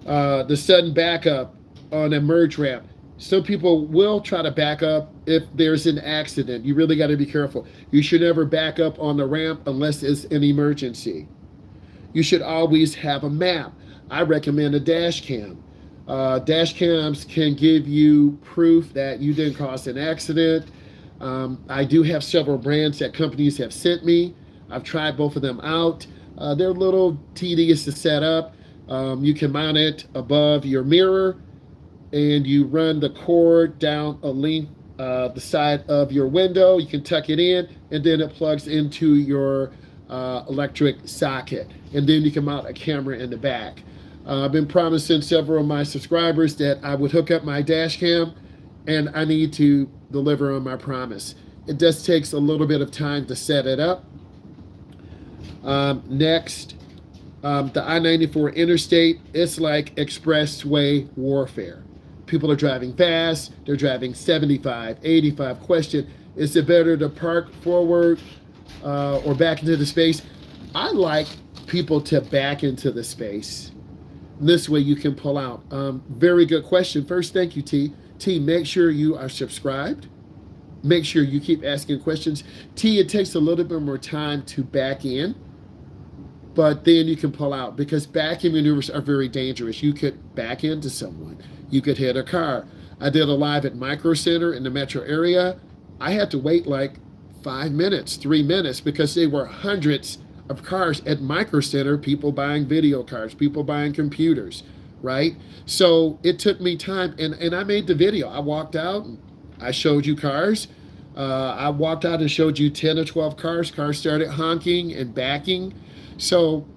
The sudden backup on a merge ramp. Some people will try to back up if there's an accident. You really got to be careful. You should never back up on the ramp unless it's an emergency. You should always have a map. I recommend a dash cam. Dash cams can give you proof that you didn't cause an accident. I do have several brands that companies have sent me. I've tried both of them out. They're a little tedious to set up. You can mount it above your mirror, and you run the cord down a length, the side of your window. You can tuck it in, and then it plugs into your electric socket. And then you can mount a camera in the back. I've been promising several of my subscribers that I would hook up my dash cam, and I need to deliver on my promise. It just takes a little bit of time to set it up. Next, the I-94 interstate, it's like expressway warfare. People are driving fast. They're driving 75, 85. Question, is it better to park forward or back into the space? I like people to back into the space. This way you can pull out. Very good question. First, thank you, T. T, make sure you are subscribed. Make sure you keep asking questions. T, it takes a little bit more time to back in, but then you can pull out, because backing maneuvers are very dangerous. You could back into someone. You could hit a car. I did a live at Micro Center in the metro area. I had to wait like 5 minutes, 3 minutes, because there were hundreds of cars at Micro Center, people buying video cards, people buying computers, right? So it took me time, and I made the video. I walked out, and I showed you cars. I walked out and showed you 10 or 12 cars. Cars started honking and backing. So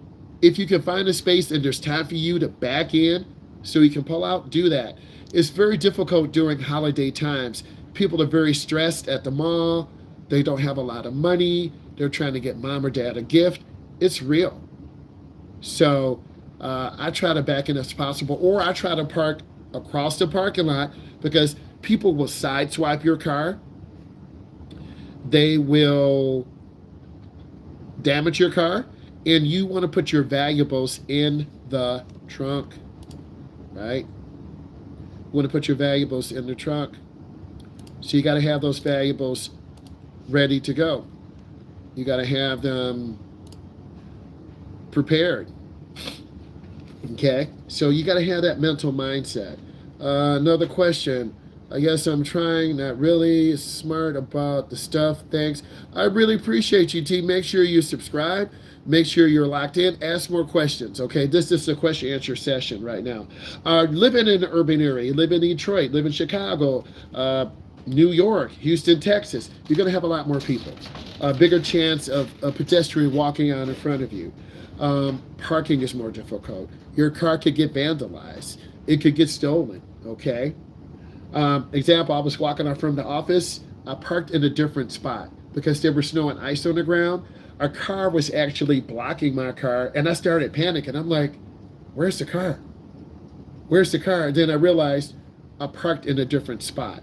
if you can find a space and there's time for you to back in so you can pull out, do that. It's very difficult during holiday times. People are very stressed at the mall. They don't have a lot of money. They're trying to get mom or dad a gift. It's real. So I try to back in as possible, or I try to park across the parking lot, because people will sideswipe your car. They will damage your car, and you want to put your valuables in the trunk, right? You want to put your valuables in the trunk. So you got to have those valuables ready to go. You got to have them prepared. Okay? So you got to have that mental mindset. Another question. I guess I'm trying, not really smart about the stuff. Thanks. I really appreciate you, T. Make sure you subscribe. Make sure you're locked in. Ask more questions, okay? This is a question answer session right now. Living in an urban area, live in Detroit, live in Chicago, New York, Houston, Texas, you're going to have a lot more people. A bigger chance of a pedestrian walking on in front of you. Parking is more difficult. Your car could get vandalized. It could get stolen, okay? Example, I was walking out from the office. I parked in a different spot because there was snow and ice on the ground. A car was actually blocking my car, and I started panicking. I'm like, where's the car? Where's the car? And then I realized I parked in a different spot.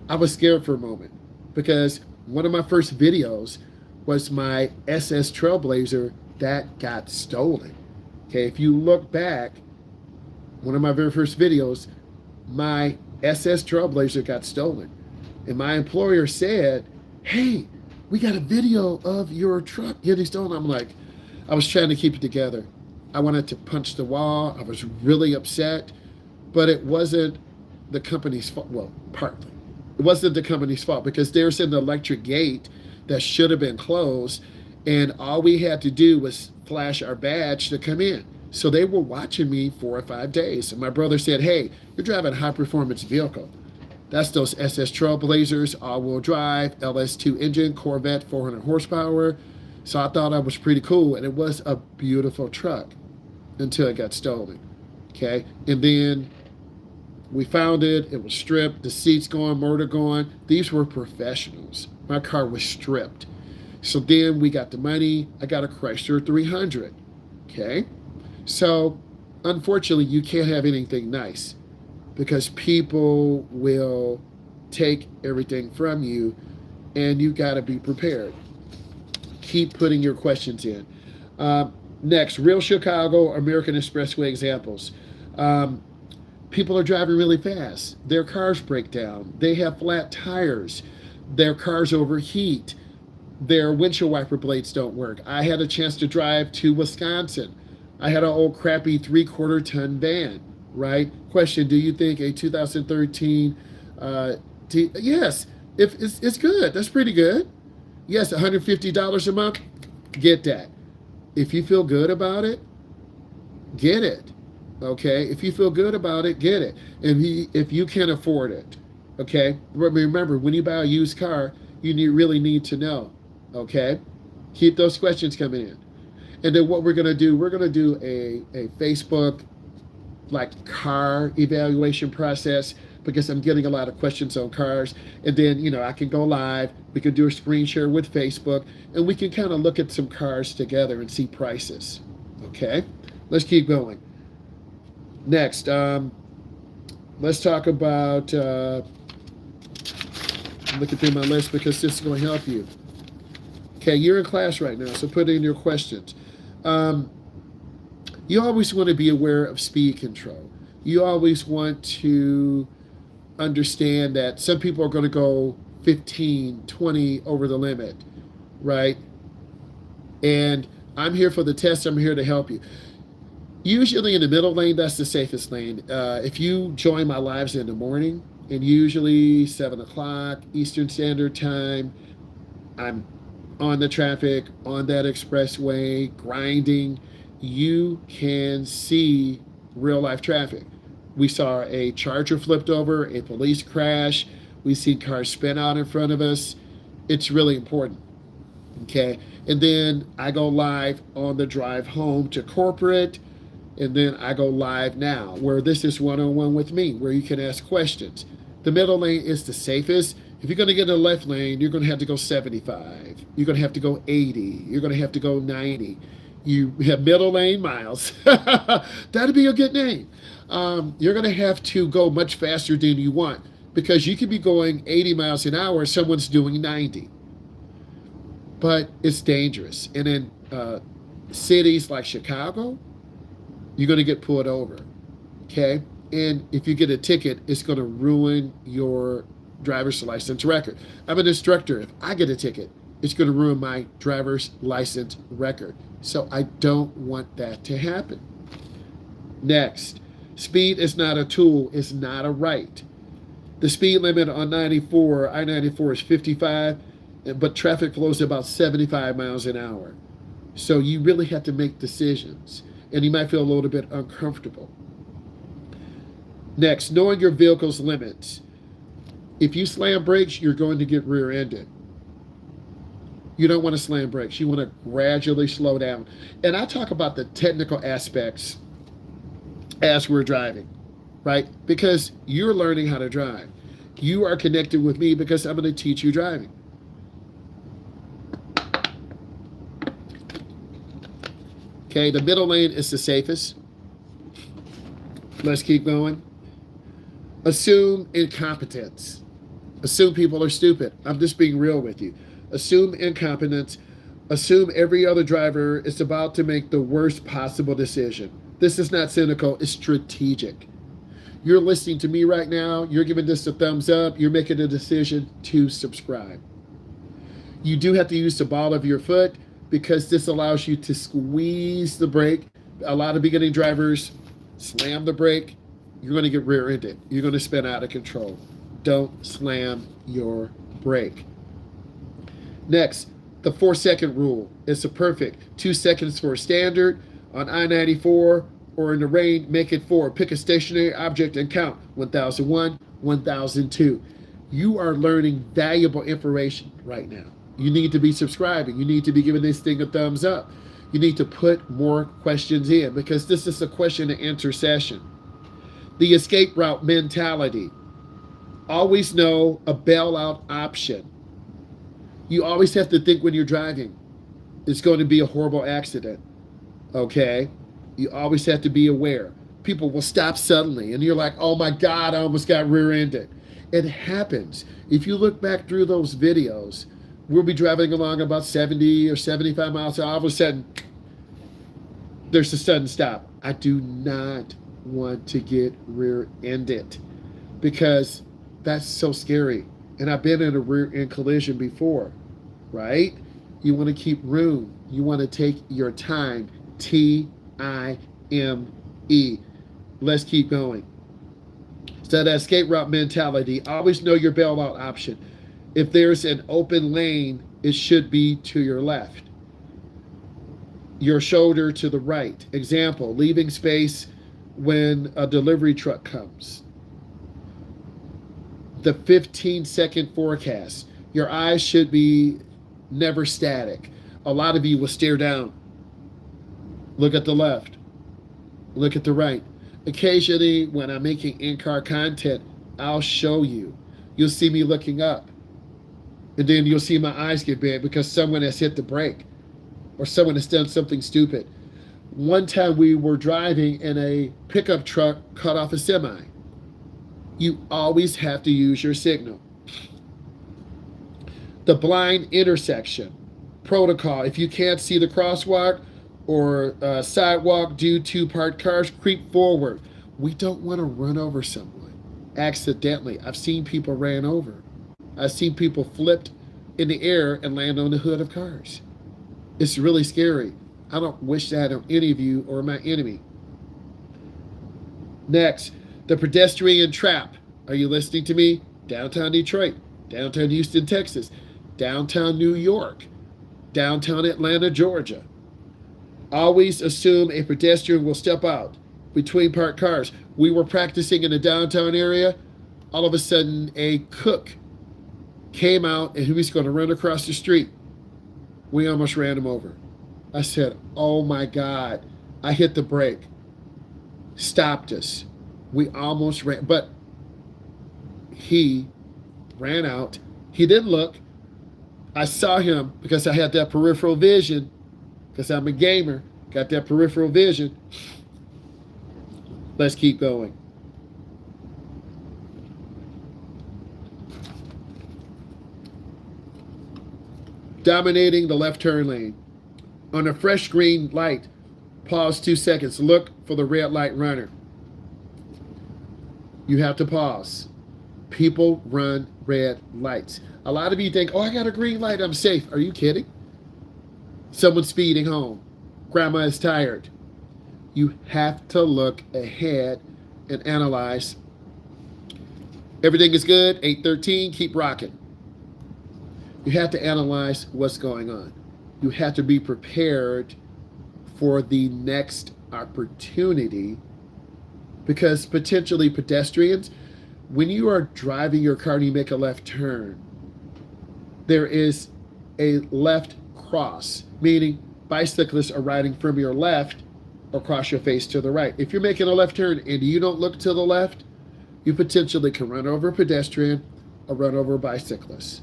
I was scared for a moment because one of my first videos was my SS Trailblazer that got stolen. Okay, if you look back, one of my very first videos, my SS Trailblazer got stolen. And my employer said, hey, we got a video of your truck getting stolen. I'm like, I was trying to keep it together. I wanted to punch the wall. I was really upset, but it wasn't the company's fault. Well, partly. It wasn't the company's fault because there's an electric gate that should have been closed, and all we had to do was flash our badge to come in. So they were watching me 4 or 5 days. And my brother said, hey, you're driving a high-performance vehicle. That's those SS Trailblazers, all-wheel drive, LS2 engine, Corvette, 400 horsepower. So I thought I was pretty cool, and it was a beautiful truck until it got stolen, okay? And then we found it. It was stripped. The seats gone, motor gone. These were professionals. My car was stripped. So then we got the money. I got a Chrysler 300, okay? So unfortunately, you can't have anything nice because people will take everything from you, and you got to be prepared. Keep putting your questions in. Next, real Chicago American Expressway examples. People are driving really fast. Their cars break down. They have flat tires. Their cars overheat. Their windshield wiper blades don't work. I had a chance to drive to Wisconsin. I had an old crappy 3/4 ton van, right? Question, do you think a 2013, yes, if it's good. That's pretty good. Yes, $150 a month, get that. If you feel good about it, get it, okay? If you feel good about it, get it. And if you can afford it, okay? Remember, when you buy a used car, you really need to know, okay? Keep those questions coming in. And then what we're going to do, we're going to do a Facebook like car evaluation process because I'm getting a lot of questions on cars. And then, I can go live. We can do a screen share with Facebook, and we can kind of look at some cars together and see prices. Okay, let's keep going. Next, let's talk about, I'm looking through my list because this is going to help you. Okay, you're in class right now, so put in your questions. You always want to be aware of speed control. You always want to understand that some people are going to go 15, 20 over the limit, right? And I'm here for the test. I'm here to help you. Usually in the middle lane, that's the safest lane. If you join my lives in the morning, and usually 7 o'clock Eastern Standard Time, I'm on the traffic, on that expressway, grinding, you can see real life traffic. We saw a charger flipped over, a police crash. We see cars spin out in front of us. It's really important. Okay. And then I go live on the drive home to corporate. And then I go live now, where this is one on one with me, where you can ask questions. The middle lane is the safest. If you're going to get in the left lane, you're going to have to go 75. You're going to have to go 80. You're going to have to go 90. You have middle lane Myles. That'd be a good name. You're going to have to go much faster than you want because you could be going 80 miles an hour, someone's doing 90. But it's dangerous. And in cities like Chicago, you're going to get pulled over. Okay? And if you get a ticket, it's going to ruin your driver's license record. I'm an instructor. If I get a ticket, it's going to ruin my driver's license record. So I don't want that to happen. Next, speed is not a tool, it's not a right. The speed limit on I-94 is 55, but traffic flows about 75 miles an hour. So you really have to make decisions, and you might feel a little bit uncomfortable. Next, knowing your vehicle's limits. If you slam brakes, you're going to get rear-ended. You don't want to slam brakes. You want to gradually slow down. And I talk about the technical aspects as we're driving, right? Because you're learning how to drive. You are connected with me because I'm going to teach you driving. Okay, the middle lane is the safest. Let's keep going. Assume incompetence. Assume people are stupid. I'm just being real with you. Assume incompetence. Assume every other driver is about to make the worst possible decision. This is not cynical, it's strategic. You're listening to me right now. You're giving this a thumbs up. You're making a decision to subscribe. You do have to use the ball of your foot because this allows you to squeeze the brake. A lot of beginning drivers slam the brake. You're going to get rear-ended. You're going to spin out of control. Don't slam your brake. Next, the 4-second rule. It's a perfect 2 seconds for a standard. On I-94 or in the rain, make it 4. Pick a stationary object and count 1001, 1002. You are learning valuable information right now. You need to be subscribing. You need to be giving this thing a thumbs up. You need to put more questions in because this is a question and answer session. The escape route mentality. Always know a bailout option. You always have to think when you're driving, it's going to be a horrible accident. Okay? You always have to be aware. People will stop suddenly and you're like, oh my God, I almost got rear-ended. It happens. If you look back through those videos, we'll be driving along about 70 or 75 miles an hour. All of a sudden, there's a sudden stop. I do not want to get rear-ended because that's so scary. And I've been in a rear-end collision before, right? You want to keep room. You want to take your time. Time. Let's keep going. So that escape route mentality, always know your bailout option. If there's an open lane, it should be to your left. Your shoulder to the right. Example, leaving space when a delivery truck comes. The 15-second forecast. Your eyes should be never static. A lot of you will stare down. Look at the left. Look at the right. Occasionally, when I'm making in-car content, I'll show you. You'll see me looking up. And then you'll see my eyes get big because someone has hit the brake or someone has done something stupid. One time we were driving and a pickup truck cut off a semi. You always have to use your signal. The blind intersection protocol. If you can't see the crosswalk or sidewalk due to parked cars, creep forward. We don't want to run over someone accidentally. I've seen people ran over. I've seen people flipped in the air and land on the hood of cars. It's really scary. I don't wish that on any of you or my enemy. Next, the pedestrian trap. Are you listening to me? Downtown Detroit, downtown Houston, Texas. downtown New York, downtown Atlanta, Georgia. Always assume a pedestrian will step out between parked cars. We were practicing in the downtown area. All of a sudden, a cook came out and he was going to run across the street. We almost ran him over. I said, oh my God. I hit the brake, stopped us. We almost ran, but he ran out. He didn't look. I saw him because I had that peripheral vision, because I'm a gamer, got that peripheral vision. Let's keep going. Dominating the left turn lane. On a fresh green light, pause 2 seconds. Look for the red light runner. You have to pause. People run red lights. A lot of you think, oh, I got a green light, I'm safe. Are you kidding? Someone's speeding home. Grandma is tired. You have to look ahead and analyze. Everything is good. 8:13, keep rocking. You have to analyze what's going on. You have to be prepared for the next opportunity, because potentially pedestrians, when you are driving your car and you make a left turn, there is a left cross, meaning bicyclists are riding from your left across your face to the right. If you're making a left turn and you don't look to the left, you potentially can run over a pedestrian or run over a bicyclist.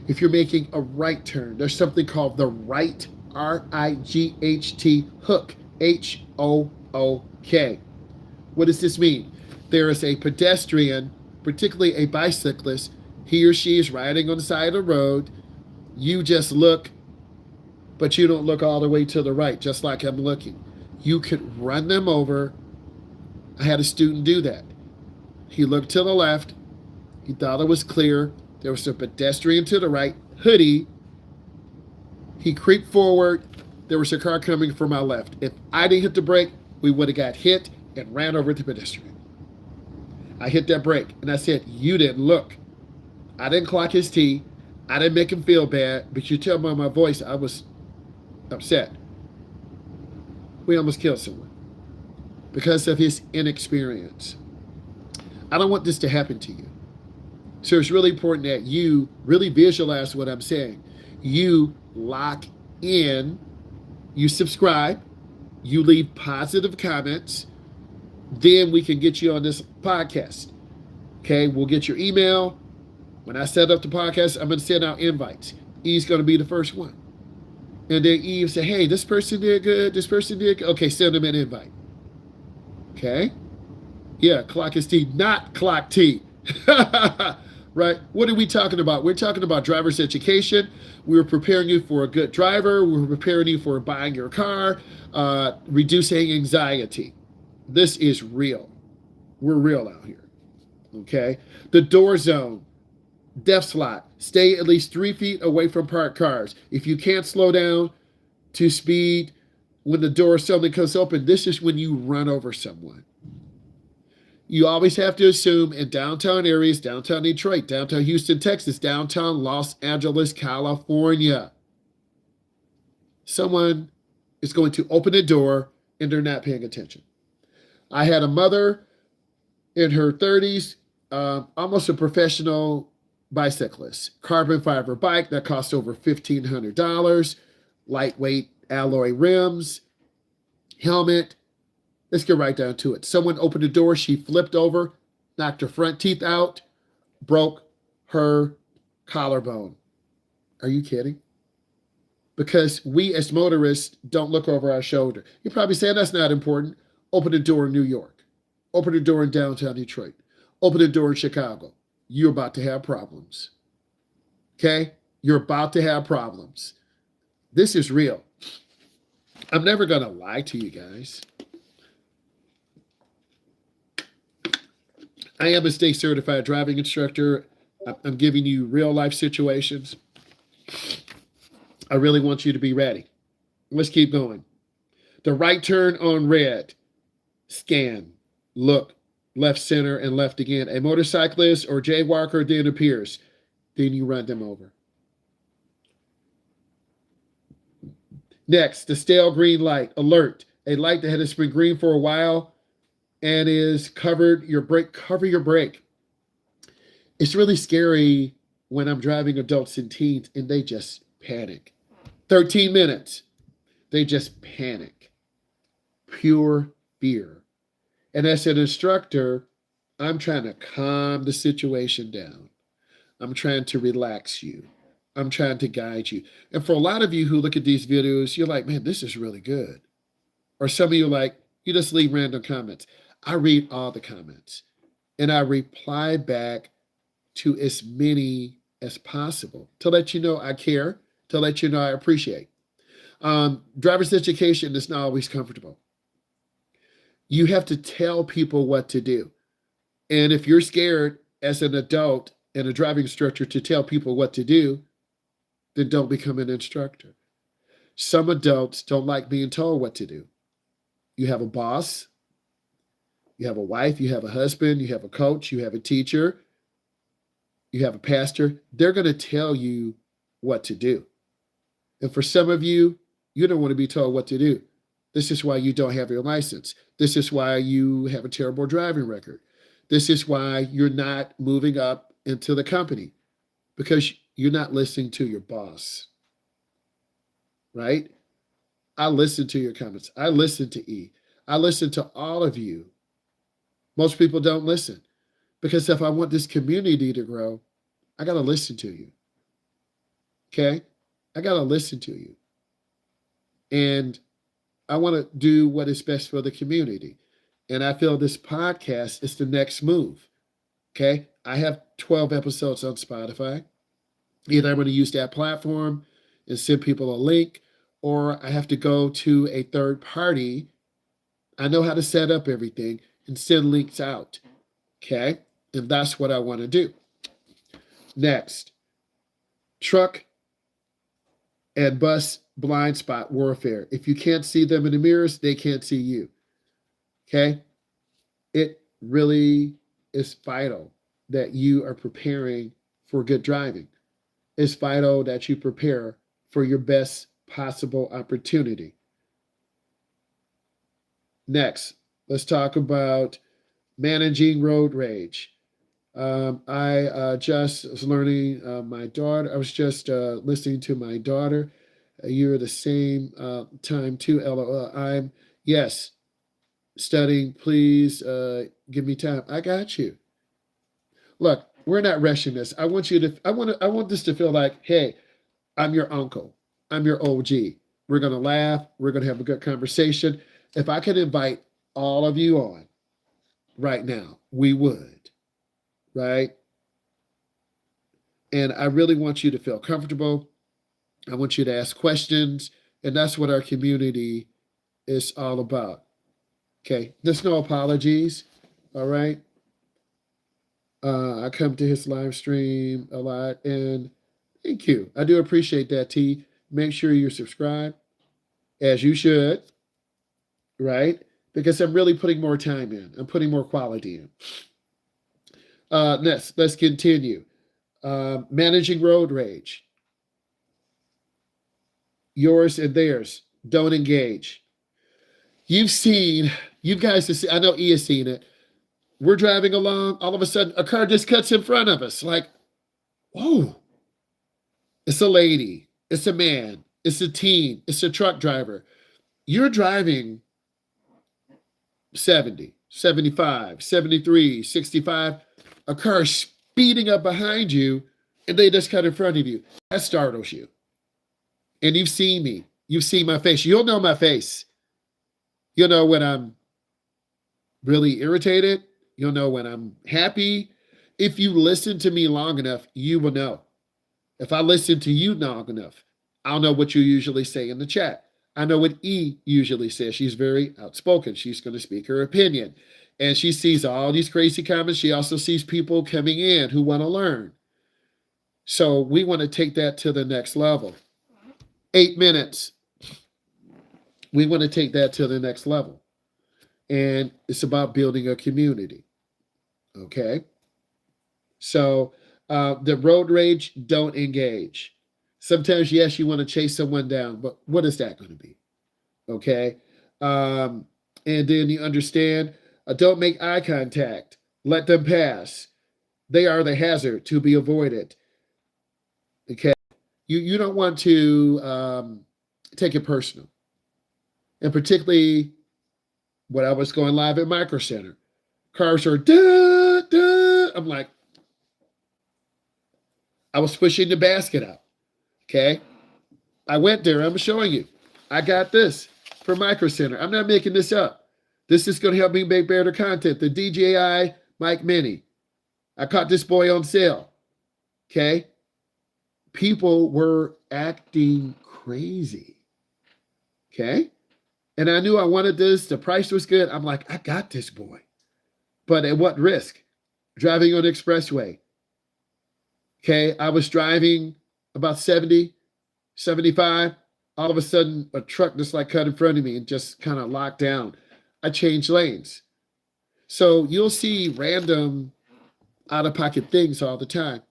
If you're making a right turn, there's something called the right, R-I-G-H-T, hook, H-O-O-K. What does this mean? There is a pedestrian, particularly a bicyclist. He or she is riding on the side of the road. You just look, but you don't look all the way to the right, just like I'm looking. You could run them over. I had a student do that. He looked to the left. He thought it was clear. There was a pedestrian to the right, hoodie. He creeped forward. There was a car coming from my left. If I didn't hit the brake, we would have got hit and ran over the pedestrian. I hit that brake and I said, you didn't look. I didn't clock his T. I didn't make him feel bad, but you tell by my voice I was upset. We almost killed someone because of his inexperience. I don't want this to happen to you. So it's really important that you really visualize what I'm saying. You lock in, you subscribe, you leave positive comments, then we can get you on this podcast. Okay, we'll get your email. When I set up the podcast, I'm going to send out invites. E's going to be the first one. And then E will say, hey, this person did good, this person did good. Okay, send them an invite. Okay? Yeah, clock is T, not clock T. Right? What are we talking about? We're talking about driver's education. We're preparing you for a good driver. We're preparing you for buying your car, reducing anxiety. This is real. We're real out here. Okay? The door zone, death slot. Stay at least 3 feet away from parked cars. If you can't slow down to speed when the door suddenly comes open, this is when you run over someone. You always have to assume in downtown areas, downtown Detroit, downtown Houston, Texas, downtown Los Angeles, California, someone is going to open the door and they're not paying attention. I had a mother in her 30s, almost a professional bicyclist, carbon fiber bike that cost over $1,500, lightweight alloy rims, helmet. Let's get right down to it. Someone opened the door, she flipped over, knocked her front teeth out, broke her collarbone. Are you kidding? Because we as motorists don't look over our shoulder. You're probably saying that's not important. Open the door in New York. Open the door in downtown Detroit. Open the door in Chicago. You're about to have problems. Okay? You're about to have problems. This is real. I'm never going to lie to you guys. I am a state certified driving instructor. I'm giving you real life situations. I really want you to be ready. Let's keep going. The right turn on red. Scan. Look. Left, center, and left again. A motorcyclist or jaywalker then appears. Then you run them over. Next, the stale green light alert, a light that has been green for a while and is covered your brake. Cover your brake. It's really scary when I'm driving adults and teens and they just panic. 13 minutes, they just panic. Pure fear. And as an instructor, I'm trying to calm the situation down. I'm trying to relax you. I'm trying to guide you. And for a lot of you who look at these videos, you're like, man, this is really good. Or some of you are like, you just leave random comments. I read all the comments and I reply back to as many as possible to let you know I care, to let you know I appreciate. Driver's education is not always comfortable. You have to tell people what to do. And if you're scared as an adult and a driving instructor to tell people what to do, then don't become an instructor. Some adults don't like being told what to do. You have a boss, you have a wife, you have a husband, you have a coach, you have a teacher, you have a pastor. They're going to tell you what to do. And for some of you, you don't want to be told what to do. This is why you don't have your license. This is why you have a terrible driving record. This is why you're not moving up into the company, because you're not listening to your boss, right? I listen to your comments. I listen to E. I listen to all of you. Most people don't listen because if I want this community to grow, I got to listen to you. Okay? I got to listen to you. And I want to do what is best for the community. And I feel this podcast is the next move. Okay? I have 12 episodes on Spotify. Either I'm going to use that platform and send people a link, or I have to go to a third party. I know how to set up everything and send links out. Okay? And that's what I want to do. Next, truck and bus blind spot warfare. If you can't see them in the mirrors, they can't see you. Okay? It really is vital that you are preparing for good driving. It's vital that you prepare for your best possible opportunity. Next, let's talk about managing road rage. I just was learning my daughter. I was just listening to my daughter. You're the same time too, LOL. I'm, yes, studying. Please give me time. I got you. Look, we're not rushing this. I want you to, I want this to feel like, hey, I'm your uncle. I'm your OG. We're going to laugh. We're going to have a good conversation. If I could invite all of you on right now, we would, right? And I really want you to feel comfortable. I want you to ask questions. And that's what our community is all about. Okay. There's no apologies. All right. I come to his live stream a lot. And thank you. I do appreciate that, T. Make sure you're subscribed, as you should, right? Because I'm really putting more time in. I'm putting more quality in. Let's continue. Managing road rage. Yours and theirs. Don't engage. You've seen, you guys have seen, I know E has seen it. We're driving along, all of a sudden a car just cuts in front of us. Like, whoa. It's a lady, it's a man, it's a teen, it's a truck driver. You're driving 70, 75, 73, 65. A car speeding up behind you and they just cut in front of you. That startles you. And you've seen me. You've seen my face. You'll know my face. You'll know when I'm really irritated. You'll know when I'm happy. If you listen to me long enough, you will know. If I listen to you long enough, I'll know what you usually say in the chat. I know what E usually says. She's very outspoken. She's going to speak her opinion. And she sees all these crazy comments. She also sees people coming in who want to learn. So we want to take that to the next level. 8 minutes. We want to take that to the next level. And it's about building a community. Okay? So the road rage, don't engage. Sometimes, yes, you want to chase someone down, but what is that going to be? Okay. Um, and then you understand, don't make eye contact. Let them pass. They are the hazard to be avoided. Okay. You don't want to take it personal. And particularly when I was going live at Micro Center, cars are duh, duh. I'm like, I was pushing the basket out. Okay. I went there. I'm showing you. I got this for Micro Center. I'm not making this up. This is going to help me make better content. The DJI Mic Mini. I caught this boy on sale. Okay. People were acting crazy. Okay. And I knew I wanted this. The price was good. I'm like, I got this boy. But at what risk? Driving on the expressway. Okay. I was driving about 70, 75. All of a sudden, a truck just like cut in front of me and just kind of locked down. I changed lanes. So you'll see random out of pocket things all the time.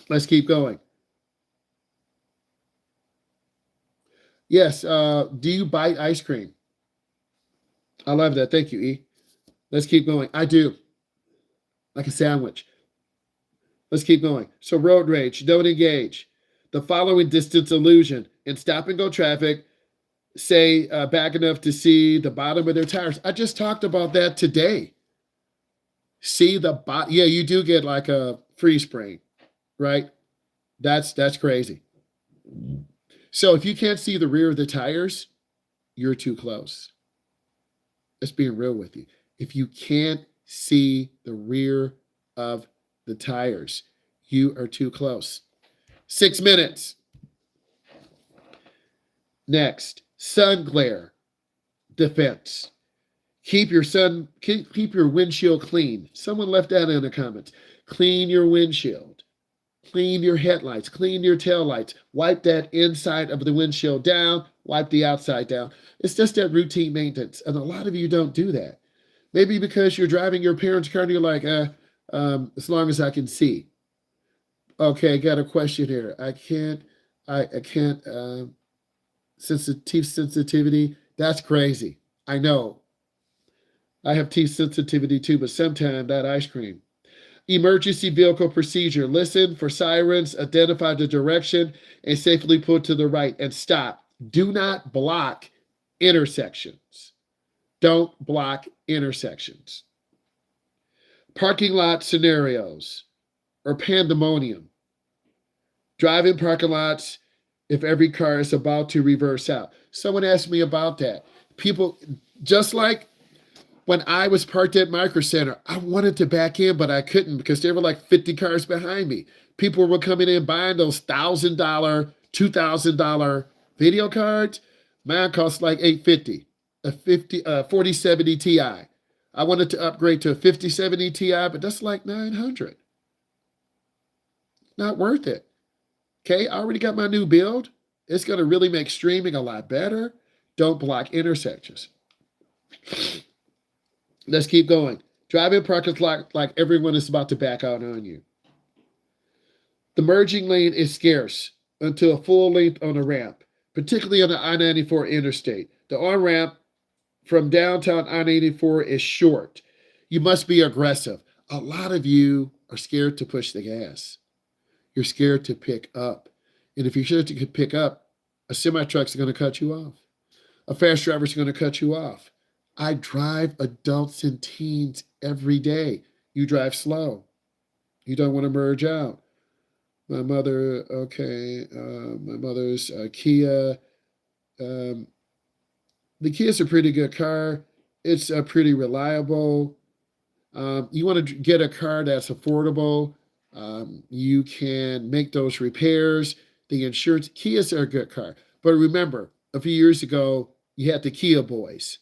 Let's keep going. Yes. Do you bite ice cream? I love that. Thank you, E. Let's keep going. I do. Like a sandwich. Let's keep going. So road rage, don't engage. The following distance illusion. In stop and go traffic, say back enough to see the bottom of their tires. I just talked about that today. See the bottom. Yeah, you do get like a freeze frame, right? That's crazy. So if you can't see the rear of the tires, you're too close. Just being real with you. If you can't see the rear of the tires, you are too close. 6 minutes. Next, sun glare defense. Keep your windshield clean. Someone left that in the comments. Clean your windshield. Clean your headlights. Clean your tail lights. Wipe that inside of the windshield down. Wipe the outside down. It's just that routine maintenance. And a lot of you don't do that. Maybe because you're driving your parents' car and you're like, as long as I can see. Okay, I got a question here. I can't, teeth sensitivity. That's crazy. I know. I have teeth sensitivity too, but sometimes that ice cream. Emergency vehicle procedure. Listen for sirens, identify the direction, and safely pull to the right and stop. Do not block intersections. Don't block intersections. Parking lot scenarios or pandemonium. Drive in parking lots if every car is about to reverse out. Someone asked me about that. People, just like when I was parked at Micro Center, I wanted to back in, but I couldn't because there were like 50 cars behind me. People were coming in buying those $1,000, $2,000 video cards. Mine cost like $850, a 4070 Ti. I wanted to upgrade to a 5070 Ti, but that's like $900. Not worth it. Okay, I already got my new build. It's going to really make streaming a lot better. Don't block intersections. Let's keep going. Drive in parking lot like everyone is about to back out on you. The merging lane is scarce until a full length on a ramp, particularly on the I-94 interstate. The on-ramp from downtown I-94 is short. You must be aggressive. A lot of you are scared to push the gas. You're scared to pick up. And if you're scared to pick up, a semi-truck's going to cut you off. A fast driver's going to cut you off. I drive adults and teens every day. You drive slow. You don't want to merge out. My mother, my mother's Kia. The Kia's a pretty good car. It's pretty reliable. You want to get a car that's affordable. You can make those repairs. The insurance, Kias are a good car. But remember, a few years ago, you had the Kia boys.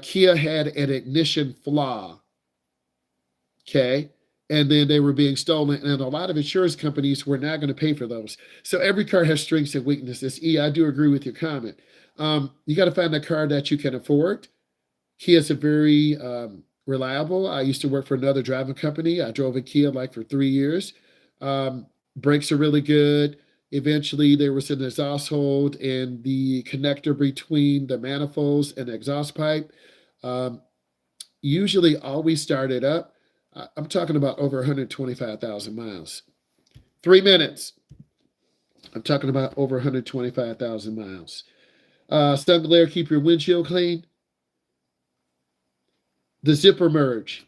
Kia had an ignition flaw. Okay. And then they were being stolen. And a lot of insurance companies were not going to pay for those. So every car has strengths and weaknesses. E, I do agree with your comment. You got to find a car that you can afford. Kia is a very reliable. I used to work for another driving company. I drove a Kia like for 3 years. Brakes are really good. Eventually, there was an exhaust hold and the connector between the manifolds and the exhaust pipe. Um, Usually, always started up. I'm talking about over 125,000 miles. 3 minutes. I'm talking about over 125,000 miles. Sun glare, keep your windshield clean. The zipper merge,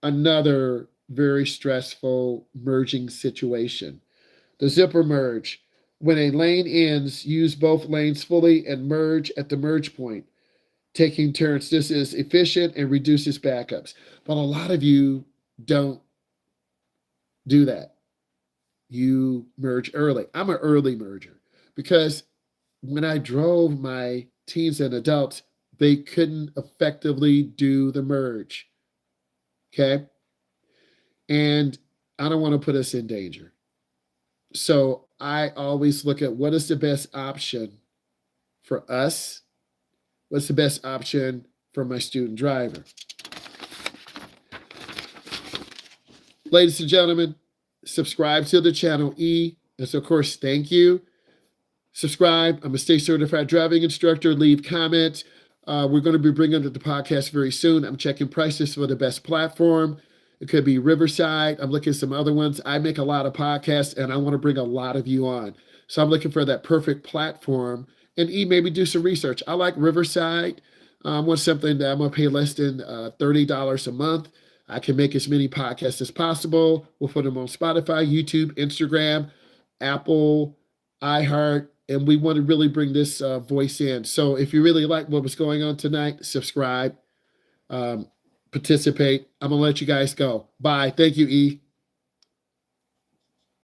another very stressful merging situation. The zipper merge. When a lane ends, use both lanes fully and merge at the merge point, taking turns. This is efficient and reduces backups. But a lot of you don't do that. You merge early. I'm an early merger because when I drove my teens and adults, they couldn't effectively do the merge. Okay. And I don't want to put us in danger. So I always look at what is the best option for us, what's the best option for my student driver. Ladies and gentlemen, subscribe to the channel E. And so, of course, thank you. Subscribe. I'm a state certified driving instructor. Leave comments. We're going to be bringing the podcast very soon. I'm checking prices for the best platform. It could be Riverside. I'm looking at some other ones. I make a lot of podcasts and I want to bring a lot of you on. So I'm looking for that perfect platform and maybe do some research. I like Riverside. I want something that I'm going to pay less than $30 a month. I can make as many podcasts as possible. We'll put them on Spotify, YouTube, Instagram, Apple, iHeart, and we want to really bring this voice in. So if you really like what was going on tonight, subscribe, participate. I'm going to let you guys go. Bye. Thank you, E.